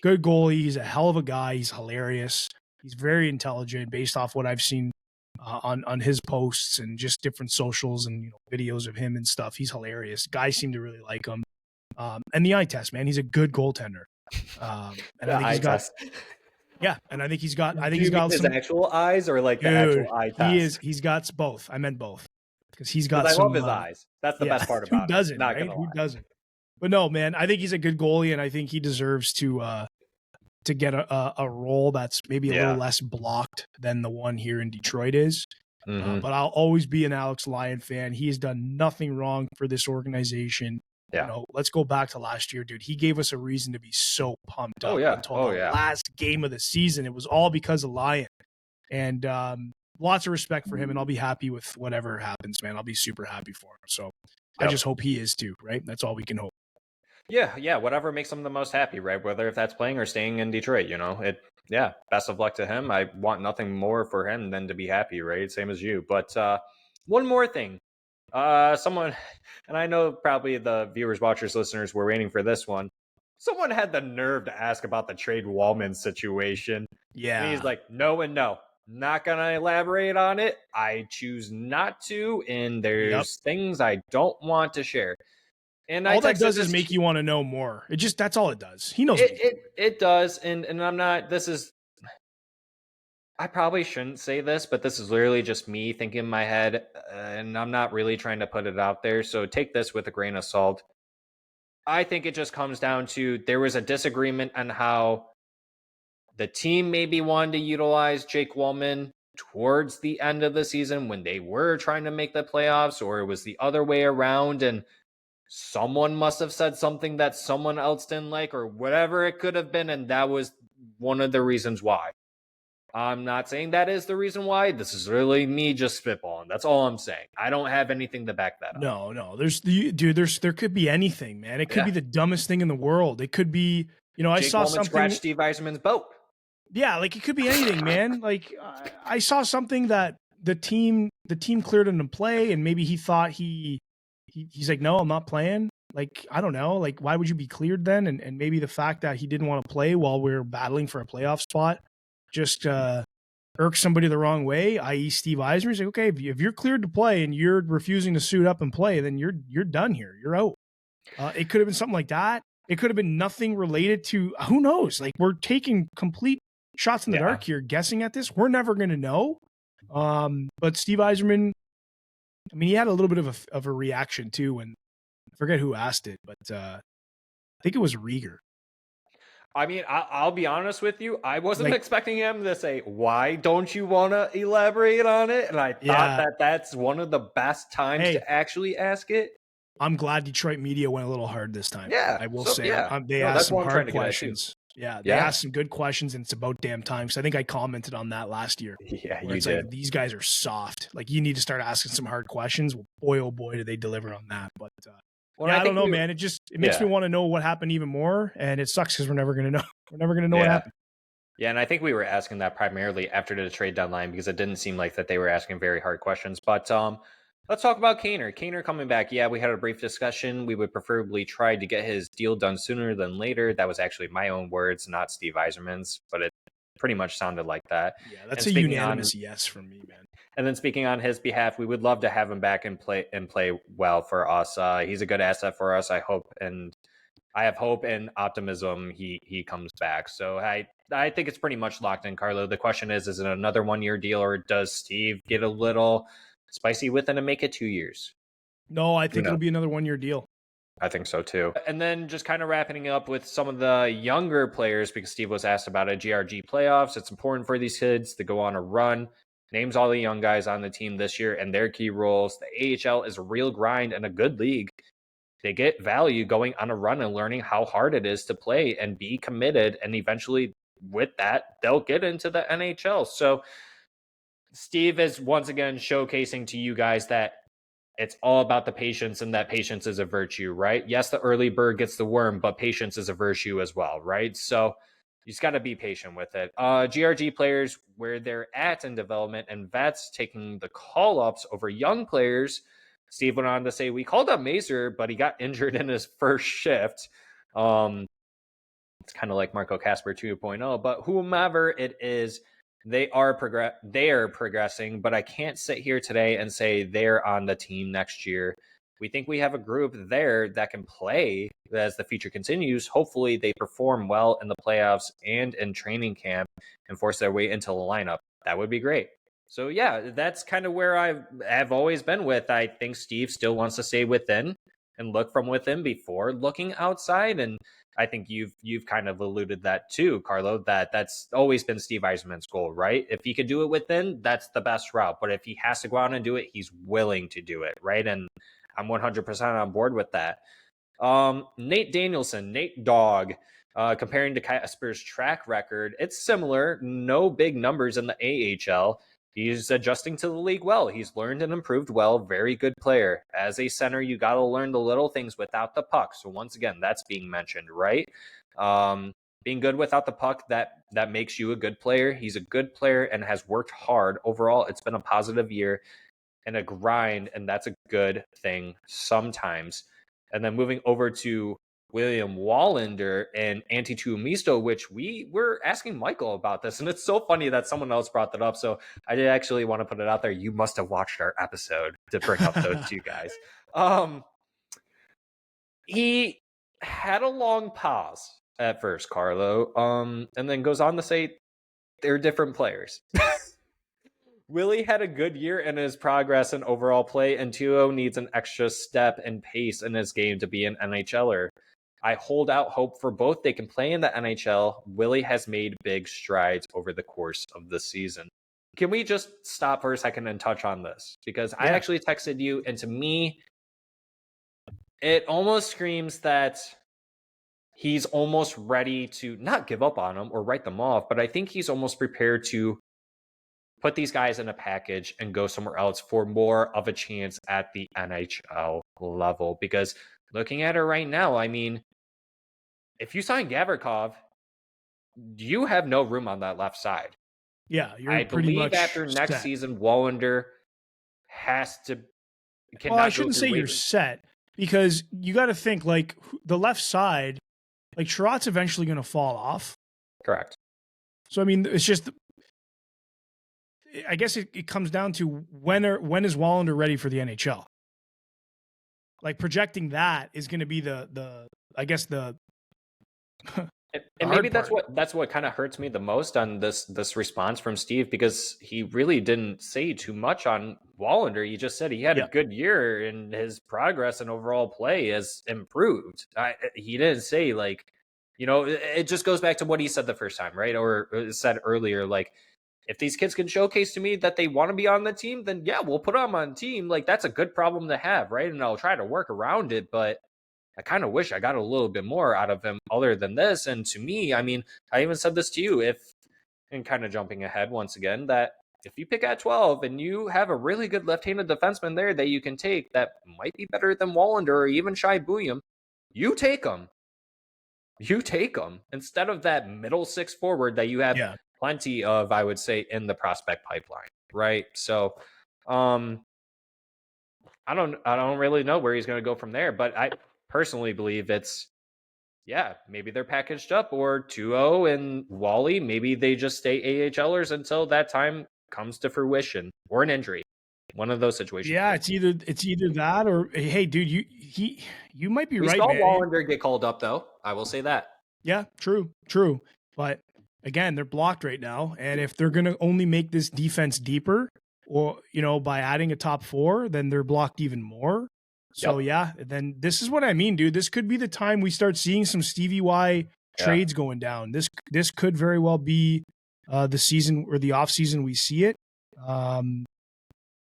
He's a hell of a guy. He's hilarious. He's very intelligent based off what I've seen on his posts and just different socials and videos of him and stuff. He's hilarious. Guys seem to really like him. And the eye test, man, he's a good goaltender. And I think he's got. Yeah, and I think he's got. I think he's got his actual eyes or like the actual eye test. He's got both. I meant both because he's got. I love his eyes. That's the best part about it. Who doesn't? Right? Who doesn't? But no, man, I think he's a good goalie, and I think he deserves to get a role that's maybe a little less blocked than the one here in Detroit is. Mm-hmm. But I'll always be an Alex Lyon fan. He has done nothing wrong for this organization. Yeah. Let's go back to last year, dude. He gave us a reason to be so pumped up until the last game of the season. It was all because of Lyon. And lots of respect for him, and I'll be happy with whatever happens, man. I'll be super happy for him. So I just hope he is too, right? That's all we can hope. Yeah, whatever makes him the most happy, right? Whether if that's playing or staying in Detroit, best of luck to him. I want nothing more for him than to be happy, right? Same as you. But one more thing. Someone, and I know probably the viewers, watchers, listeners were waiting for this one. Someone had the nerve to ask about the trade Wallman situation. Yeah. And he's like, no and no. Not going to elaborate on it. I choose not to. And there's things I don't want to share. And all that does is make you want to know more. That's all it does. He knows it does. And I'm not, I probably shouldn't say this, but this is literally just me thinking in my head, and I'm not really trying to put it out there. So take this with a grain of salt. I think it just comes down to there was a disagreement on how the team maybe wanted to utilize Jake Wallman towards the end of the season when they were trying to make the playoffs, or it was the other way around, and someone must have said something that someone else didn't like, or whatever it could have been, and that was one of the reasons why. I'm not saying that is the reason why. This is really me just spitballing. That's all I'm saying. I don't have anything to back that up. No. There could be anything, man. It could be the dumbest thing in the world. It could be, I saw something. Scratched Steve Yzerman's boat. Yeah, like it could be anything, man. Like I saw something that the team cleared him to play, and maybe he thought he's like, no, I'm not playing. Like, I don't know. Like, why would you be cleared then? And maybe the fact that he didn't want to play while we are battling for a playoff spot just irks somebody the wrong way, i.e. Steve Yzerman. He's like, okay, if you're cleared to play and you're refusing to suit up and play, then you're done here. You're out. It could have been something like that. It could have been nothing related to, who knows? Like, we're taking complete shots in the dark here, guessing at this. We're never going to know. But Steve Yzerman, I mean, he had a little bit of a reaction too, and I forget who asked it, but I think it was Rieger. I mean, I'll be honest with you. I wasn't expecting him to say, why don't you want to elaborate on it? And I thought that's one of the best times to actually ask it. I'm glad Detroit media went a little hard this time. Yeah. I will say. They asked some hard questions. They asked some good questions, and it's about damn time. So I think I commented on that last year. Yeah, you did. Like, these guys are soft. Like, you need to start asking some hard questions. Boy, oh boy, do they deliver on that. But I don't know, man. It makes me want to know what happened even more, and it sucks because we're never going to know. We're never going to know what happened. Yeah, and I think we were asking that primarily after the trade deadline because it didn't seem like that they were asking very hard questions. But let's talk about Kaner. Kaner coming back. Yeah, we had a brief discussion. We would preferably try to get his deal done sooner than later. That was actually my own words, not Steve Yzerman's, but it pretty much sounded like that. Yeah, that's a unanimous yes from me, man. And then speaking on his behalf, we would love to have him back and play well for us. He's a good asset for us, I hope, and I have hope and optimism he comes back. So I think it's pretty much locked in, Carlo. The question is it another 1-year deal, or does Steve get a little spicy with it and make it 2 years? No, I think it'll be another 1-year deal. I think so too. And then just kind of wrapping up with some of the younger players, because Steve was asked about it, GRG playoffs. It's important for these kids to go on a run. Names all the young guys on the team this year and their key roles. The AHL is a real grind and a good league. They get value going on a run and learning how hard it is to play and be committed. And eventually with that, they'll get into the NHL. So Steve is once again showcasing to you guys that it's all about the patience, and that patience is a virtue, right? Yes, the early bird gets the worm, but patience is a virtue as well, right? So you just got to be patient with it. GRG players, where they're at in development, and vets taking the call-ups over young players. Steve went on to say, we called up Mazer, but he got injured in his first shift. It's kind of like Marco Casper 2.0, but whomever it is, they are progressing, but I can't sit here today and say they're on the team next year. We think we have a group there that can play as the future continues. Hopefully they perform well in the playoffs and in training camp and force their way into the lineup. That would be great. So yeah, that's kind of where I've always been with. I think Steve still wants to stay within and look from within before looking outside. And I think you've kind of alluded that too, Carlo, that's always been Steve Yzerman's goal, right? If he could do it within, that's the best route. But if he has to go out and do it, he's willing to do it, right? And I'm 100% on board with that. Nate Danielson, Nate Dogg, comparing to Casper's track record, it's similar. No big numbers in the AHL. He's adjusting to the league well. He's learned and improved well. Very good player. As a center, you got to learn the little things without the puck. So once again, that's being mentioned, right? Being good without the puck, that makes you a good player. He's a good player and has worked hard. Overall, it's been a positive year and a grind, and that's a good thing sometimes. And then moving over to William Wallander and Antetokounmpo, which we were asking Michael about this, and it's so funny that someone else brought that up. So I did actually want to put it out there. You must have watched our episode to bring up those two guys. He had a long pause at first, Carlo, and then goes on to say they're different players. Willie had a good year in his progress and overall play, and Tuo needs an extra step and pace in his game to be an NHLer. I hold out hope for both. They can play in the NHL. Willie has made big strides over the course of the season. Can we just stop for a second and touch on this? Because I actually texted you, and to me, it almost screams that he's almost ready to not give up on them or write them off, but I think he's almost prepared to put these guys in a package and go somewhere else for more of a chance at the NHL level. Because looking at it right now, I mean, if you sign Gavrikov, you have no room on that left side. Yeah, you're I pretty believe much after next set. season, Wallander Well, I cannot go shouldn't through say you're waivers. set because you got to think like the left side, like Sherrod's eventually going to fall off. Correct. So I mean, it's just I guess it comes down to when is Wallander ready for the NHL? Like projecting that is going to be the I guess the And maybe hard part. that's what kind of hurts me the most on this response from Steve, because he really didn't say too much on Wallander. He just said he had a Yeah. good year and his progress and overall play has improved. He didn't say like, it just goes back to what he said the first time, right? Or said earlier, like, if these kids can showcase to me that they want to be on the team, then yeah, we'll put them on the team. Like, that's a good problem to have, right? And I'll try to work around it, but I kind of wish I got a little bit more out of him other than this. And to me, I mean, I even said this to you, and kind of jumping ahead once again, that if you pick at 12 and you have a really good left-handed defenseman there that you can take that might be better than Wallander or even Shai Booyam, you take them. You take them instead of that middle six forward that you have plenty of, I would say, in the prospect pipeline, right? So, I don't really know where he's going to go from there, but I personally believe maybe they're packaged up, or 2-0 and Wally, maybe they just stay AHLers until that time comes to fruition, or an injury. One of those situations. Yeah, it's either that or hey, dude, you might be right, saw man. Wallander get called up, though. I will say that. Yeah, true. But again, they're blocked right now, and if they're going to only make this defense deeper, or by adding a top 4, then they're blocked even more. So then this is what I mean, dude. This could be the time we start seeing some Stevie Y trades going down. This could very well be the season or the off season we see it.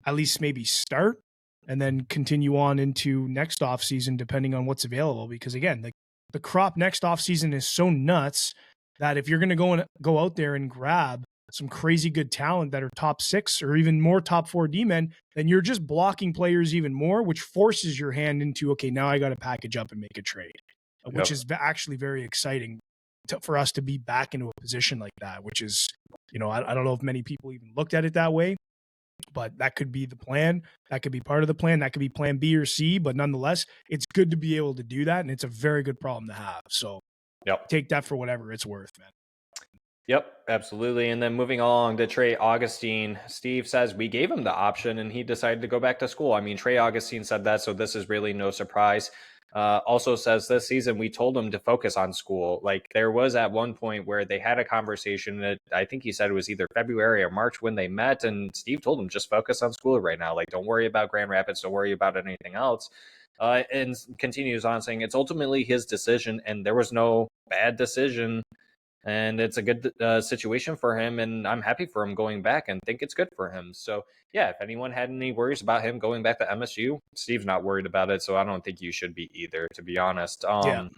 At least maybe start and then continue on into next off season, depending on what's available. Because again, the crop next off season is so nuts that if you're going to go out there and grab some crazy good talent that are top 6 or even more top 4 D-men, then you're just blocking players even more, which forces your hand into, okay, now I got to package up and make a trade, which is actually very exciting for us to be back into a position like that, which is, I don't know if many people even looked at it that way, but that could be the plan. That could be part of the plan. That could be plan B or C, but nonetheless, it's good to be able to do that. And it's a very good problem to have. So take that for whatever it's worth, man. Yep, absolutely. And then moving along to Trey Augustine, Steve says we gave him the option and he decided to go back to school. I mean, Trey Augustine said that, so this is really no surprise. Also says this season we told him to focus on school. Like, there was at one point where they had a conversation that I think he said it was either February or March when they met, and Steve told him just focus on school right now. Like, don't worry about Grand Rapids, don't worry about anything else. And continues on saying it's ultimately his decision and there was no bad decision. And it's a good situation for him, and I'm happy for him going back and think it's good for him. So, yeah, if anyone had any worries about him going back to MSU, Steve's not worried about it, so I don't think you should be either, to be honest. And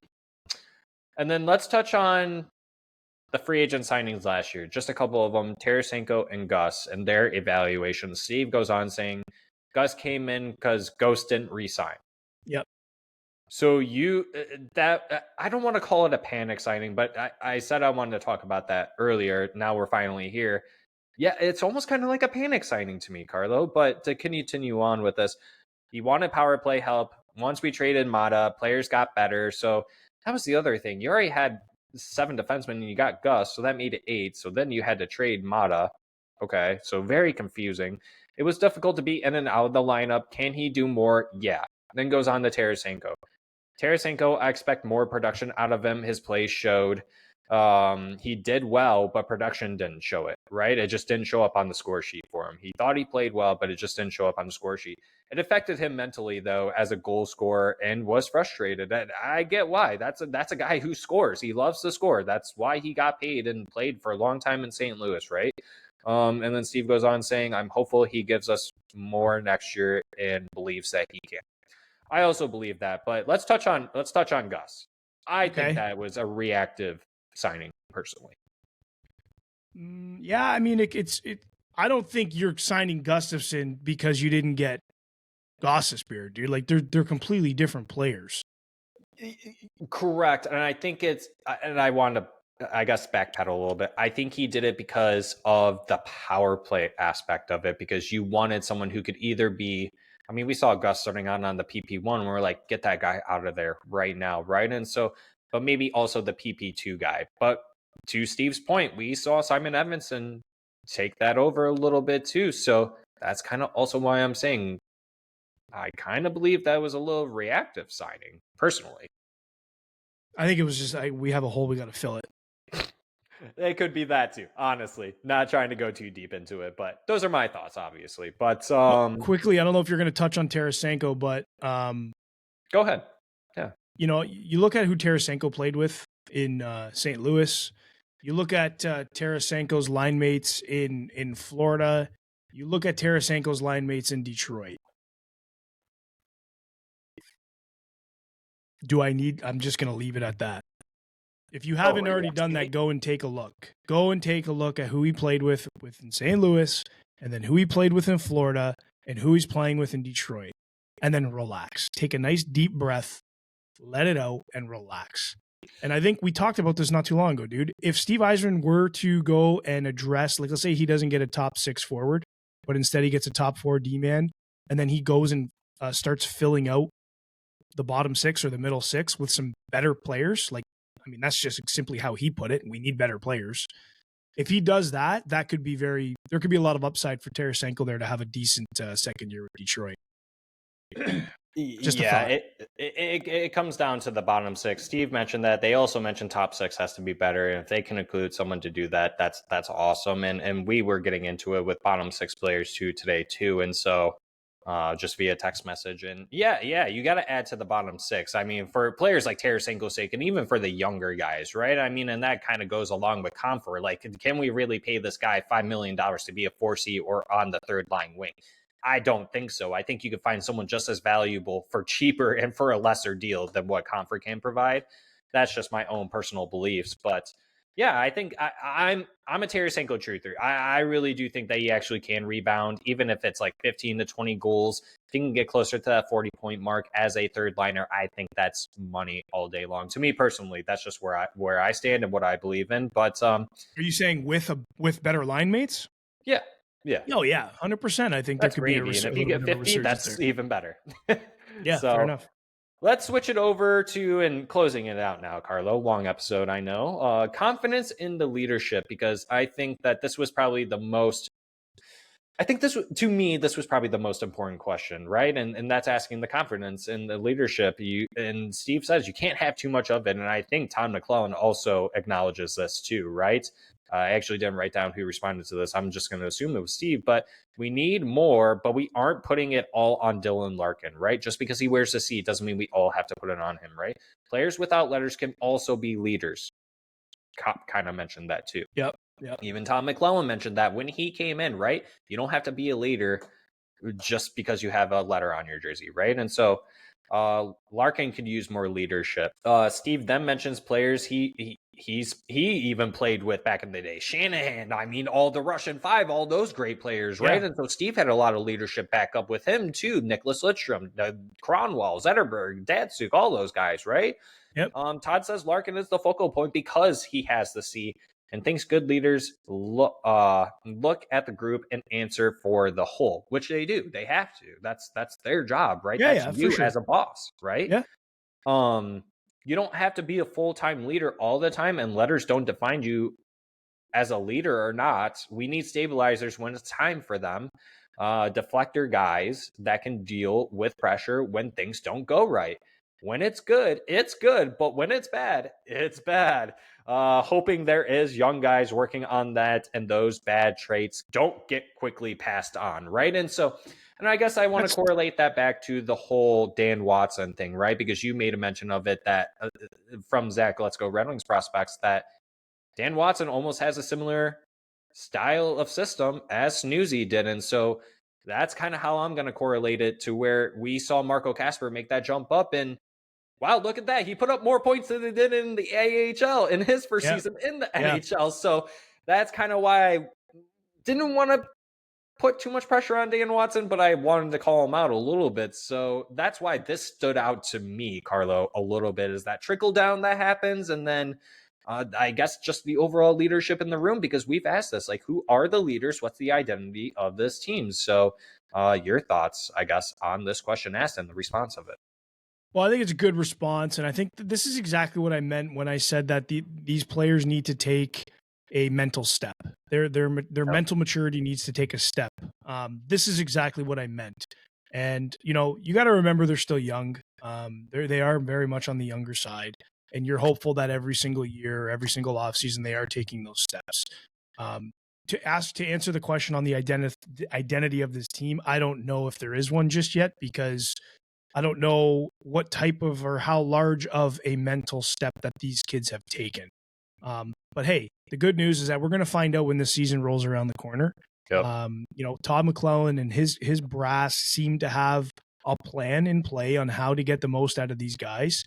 then let's touch on the free agent signings last year. Just a couple of them, Tarasenko and Gus, and their evaluations. Steve goes on saying Gus came in because Ghost didn't re-sign. Yep. So I don't want to call it a panic signing, but I said I wanted to talk about that earlier. Now we're finally here. Yeah, it's almost kind of like a panic signing to me, Carlo. But to continue on with this, he wanted power play help. Once we traded Mata, players got better. So that was the other thing. You already had 7 defensemen and you got Gus, so that made it 8. So then you had to trade Mata. Okay, so very confusing. It was difficult to be in and out of the lineup. Can he do more? Yeah. Then goes on to Tarasenko. Tarasenko, I expect more production out of him. His play showed. He did well, but production didn't show it, right? It just didn't show up on the score sheet for him. He thought he played well, but it just didn't show up on the score sheet. It affected him mentally, though, as a goal scorer, and was frustrated. And I get why. That's a guy who scores. He loves to score. That's why he got paid and played for a long time in St. Louis, right? And then Steve goes on saying, I'm hopeful he gives us more next year and believes that he can. I also believe that, but let's touch on Gus. I think that was a reactive signing, personally. Yeah, I mean, I don't think you're signing Gustafsson because you didn't get Gossespierre, dude. Like, they're completely different players. Correct, and I think and I want to I guess backpedal a little bit. I think he did it because of the power play aspect of it, because you wanted someone who could either be, I mean, we saw Gus starting on the PP1 and we're like, get that guy out of there right now, right? And so, but maybe also the PP2 guy. But to Steve's point, we saw Simon Edmondson take that over a little bit too. So that's kind of also why I'm saying I kind of believe that was a little reactive signing, personally. I think it was just we have a hole, we got to fill it. It could be that too, honestly. Not trying to go too deep into it, but those are my thoughts, obviously. But quickly, I don't know if you're going to touch on Tarasenko, but go ahead. Yeah, you know, you look at who Tarasenko played with in St. Louis. You look at Tarasenko's line mates in Florida. You look at Tarasenko's line mates in Detroit. I'm just going to leave it at that. If you haven't already done that, go and take a look. Go and take a look at who he played with in St. Louis, and then who he played with in Florida, and who he's playing with in Detroit. And then relax. Take a nice deep breath, let it out, and relax. And I think we talked about this not too long ago, dude. If Steve Yzerman were to go and address, like, let's say he doesn't get a top 6 forward, but instead he gets a top 4 D-man, and then he goes and starts filling out the bottom 6 or the middle 6 with some better players, like, I mean, that's just simply how he put it. We need better players. If he does that, there could be a lot of upside for Tarasenko there to have a decent second year with Detroit. It comes down to the bottom 6. Steve mentioned that. They also mentioned top 6 has to be better. And if they can include someone to do that, that's awesome. And we were getting into it with bottom 6 players today too. And so just via text message. And yeah, you got to add to the bottom 6. I mean, for players like Tarasenko's sake, and even for the younger guys, right? I mean, and that kind of goes along with comfort. Like, can we really pay this guy $5 million to be a 4C or on the third line wing? I don't think so. I think you could find someone just as valuable for cheaper and for a lesser deal than what comfort can provide. That's just my own personal beliefs. But yeah, I think I'm a Tarasenko truther. I really do think that he actually can rebound, even if it's like 15 to 20 goals. If he can get closer to that 40-point mark as a third liner, I think that's money all day long. To me personally, that's just where I stand and what I believe in. But are you saying with better line mates? Yeah. Yeah. Oh yeah, 100%. I think that's there could be and if you get 50, that's even better. Yeah, so, fair enough. Let's switch it over to, and closing it out now, Carlo. Long episode, I know. Confidence in the leadership, because I think that this was probably the most, to me, this was probably the most important question, right? And that's asking the confidence in the leadership. And Steve says you can't have too much of it. And I think Todd McLellan also acknowledges this too, right? I actually didn't write down who responded to this. I'm just going to assume it was Steve, but we need more, but we aren't putting it all on Dylan Larkin, right? Just because he wears the C doesn't mean we all have to put it on him, right? Players without letters can also be leaders. Cop kind of mentioned that too. Yep. Even Todd McLellan mentioned that when he came in, right? You don't have to be a leader just because you have a letter on your jersey, right? And so Larkin could use more leadership. Steve then mentions players he even played with back in the day. Shanahan, I mean, all the Russian Five, all those great players, right? Yeah. And so Steve had a lot of leadership back up with him too. Nicholas Lidstrom, Kronwall, Zetterberg, Datsuk, all those guys, right? Yep. Todd says Larkin is the focal point because he has the C, and thinks good leaders look at the group and answer for the whole, which they do. They have to. That's their job, right? That's you as a boss, right? Yeah. You don't have to be a full-time leader all the time, and letters don't define you as a leader or not. We need stabilizers when it's time for them. Deflector guys that can deal with pressure when things don't go right. When it's good, it's good. But when it's bad, it's bad. Hoping there is young guys working on that, and those bad traits don't get quickly passed on, right? And so, and I guess I want to correlate that back to the whole Dan Watson thing, right? Because you made a mention of it that from Zach, Let's Go Red Wings prospects, that Dan Watson almost has a similar style of system as Snoozy did. And so that's kind of how I'm going to correlate it to where we saw Marco Kasper make that jump up. And wow, look at that. He put up more points than he did in the AHL in his first season in the NHL. So that's kind of why I didn't want to put too much pressure on Dan Watson, but I wanted to call him out a little bit. So that's why this stood out to me, Carlo, a little bit, is that trickle down that happens. And then I guess just the overall leadership in the room, because we've asked this, like, who are the leaders? What's the identity of this team? So your thoughts, I guess, on this question asked and the response of it. Well, I think it's a good response, and I think this is exactly what I meant when I said that these players need to take a mental step. Their mental maturity needs to take a step. This is exactly what I meant. And you got to remember they're still young. They are very much on the younger side, and you're hopeful that every single year, every single offseason, they are taking those steps. To answer the question on the identity of this team, I don't know if there is one just yet, because I don't know what type of or how large of a mental step that these kids have taken. But hey, the good news is that we're going to find out when the season rolls around the corner. Yep. Todd McLellan and his brass seem to have a plan in play on how to get the most out of these guys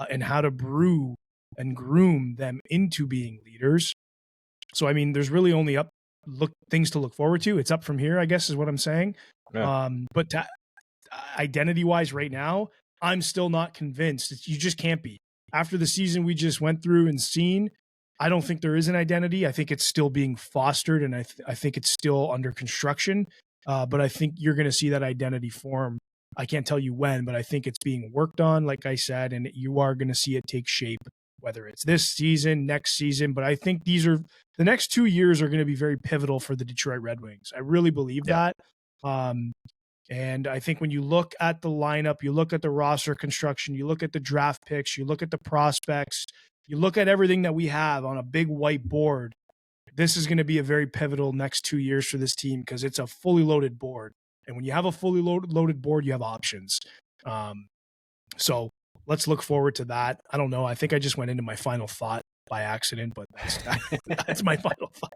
and how to brew and groom them into being leaders. So, I mean, there's really only things to look forward to. It's up from here, I guess, is what I'm saying. Yeah. But identity-wise right now, I'm still not convinced. You just can't be. After the season we just went through and seen, I don't think there is an identity. I think it's still being fostered, and I think it's still under construction. But I think you're going to see that identity form. I can't tell you when, but I think it's being worked on, like I said, and you are going to see it take shape, whether it's this season, next season. But I think the next 2 years are going to be very pivotal for the Detroit Red Wings. I really believe that. And I think when you look at the lineup, you look at the roster construction, you look at the draft picks, you look at the prospects, you look at everything that we have on a big white board, this is going to be a very pivotal next 2 years for this team, because it's a fully loaded board. And when you have a fully loaded board, you have options. So let's look forward to that. I don't know. I think I just went into my final thought by accident, but that's my final thought.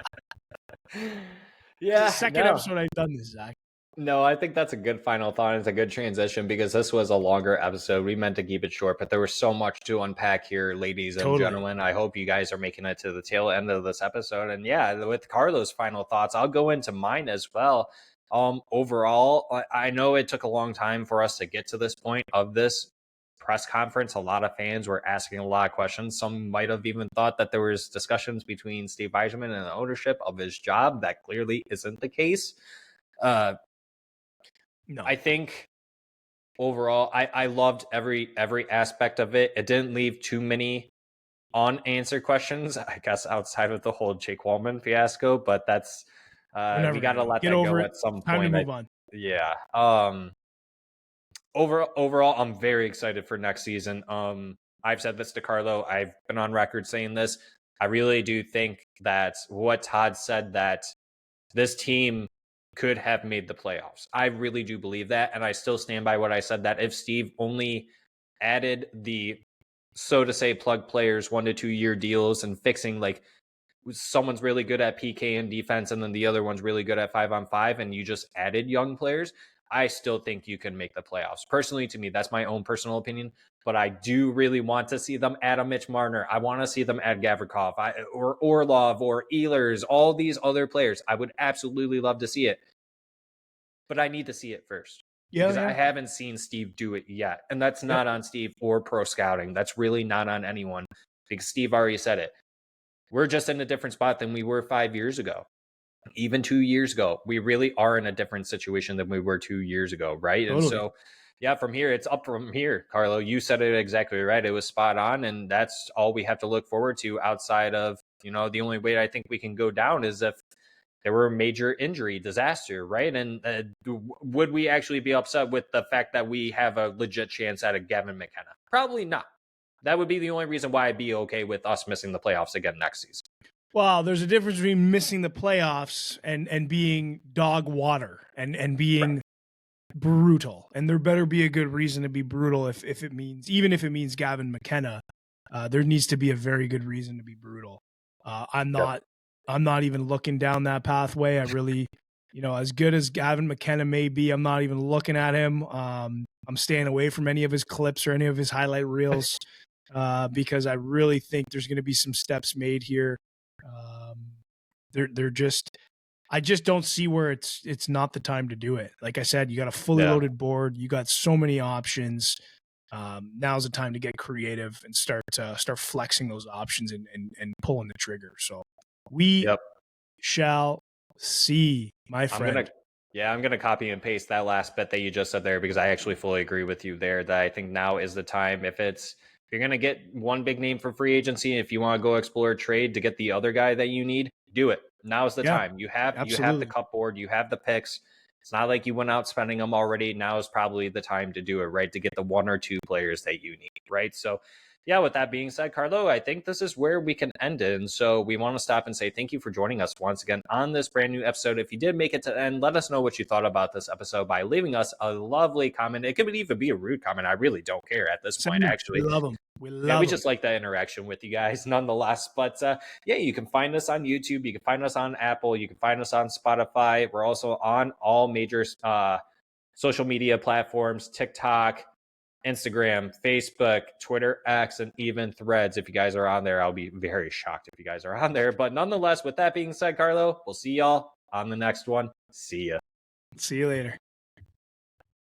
Yeah. It's the second episode I've done this, Zach. No, I think that's a good final thought. It's a good transition, because this was a longer episode. We meant to keep it short, but there was so much to unpack here, ladies and gentlemen. I hope you guys are making it to the tail end of this episode. And yeah, with Carlos' final thoughts, I'll go into mine as well. Overall, I know it took a long time for us to get to this point of this press conference. A lot of fans were asking a lot of questions. Some might have even thought that there was discussions between Steve Yzerman and the ownership of his job. That clearly isn't the case. No. I think overall, I loved every aspect of it. It didn't leave too many unanswered questions, I guess, outside of the whole Jake Wallman fiasco. But that's we got to let that go at some point. Time to move on. Yeah. Overall, I'm very excited for next season. I've said this to Carlo. I've been on record saying this. I really do think that what Todd said, that this team could have made the playoffs. I really do believe that. And I still stand by what I said, that if Steve only added the, so to say, plug players 1 to 2 year deals and fixing, like, someone's really good at PK and defense and then the other one's really good at 5-on-5, and you just added young players, I still think you can make the playoffs. Personally, to me, that's my own personal opinion. But I do really want to see them add a Mitch Marner. I want to see them add Gavrikov or Orlov or Ehlers, all these other players. I would absolutely love to see it. But I need to see it first. Because I haven't seen Steve do it yet. And that's not on Steve or pro scouting. That's really not on anyone, because Steve already said it. We're just in a different spot than we were 5 years ago. Even 2 years ago. We really are in a different situation than we were 2 years ago, right? Totally. And so, yeah, from here, it's up from here, Carlo. You said it exactly right. It was spot on, and that's all we have to look forward to outside of, the only way I think we can go down is if there were a major injury disaster, right? And would we actually be upset with the fact that we have a legit chance at a Gavin McKenna? Probably not. That would be the only reason why I'd be okay with us missing the playoffs again next season. Well, there's a difference between missing the playoffs and being dog water and being brutal. And there better be a good reason to be brutal if it means, even if it means Gavin McKenna, there needs to be a very good reason to be brutal. I'm not even looking down that pathway. I really, as good as Gavin McKenna may be, I'm not even looking at him. I'm staying away from any of his clips or any of his highlight reels because I really think there's going to be some steps made here. I just don't see where it's not the time to do it. Like I said, you got a fully loaded board. You got so many options. now's the time to get creative and start flexing those options and pulling the trigger. So we shall see, my friend. I'm gonna copy and paste that last bit that you just said there, because I actually fully agree with you there that I think now is the time. If you're gonna get one big name for free agency, if you want to go explore a trade to get the other guy that you need, do it. Now is the time. You have the cupboard, you have the picks. It's not like you went out spending them already. Now is probably the time to do it, right? To get the one or two players that you need, right? So yeah, with that being said, Carlo, I think this is where we can end it. And so we want to stop and say thank you for joining us once again on this brand new episode. If you did make it to the end, let us know what you thought about this episode by leaving us a lovely comment. It could even be a rude comment. I really don't care at this point, actually. We love them. We just like that interaction with you guys nonetheless. But you can find us on YouTube. You can find us on Apple. You can find us on Spotify. We're also on all major social media platforms, TikTok, Instagram, Facebook, Twitter, X, and even Threads. If you guys are on there, I'll be very shocked if you guys are on there. But nonetheless, with that being said, Carlo, we'll see y'all on the next one. See ya. See you later.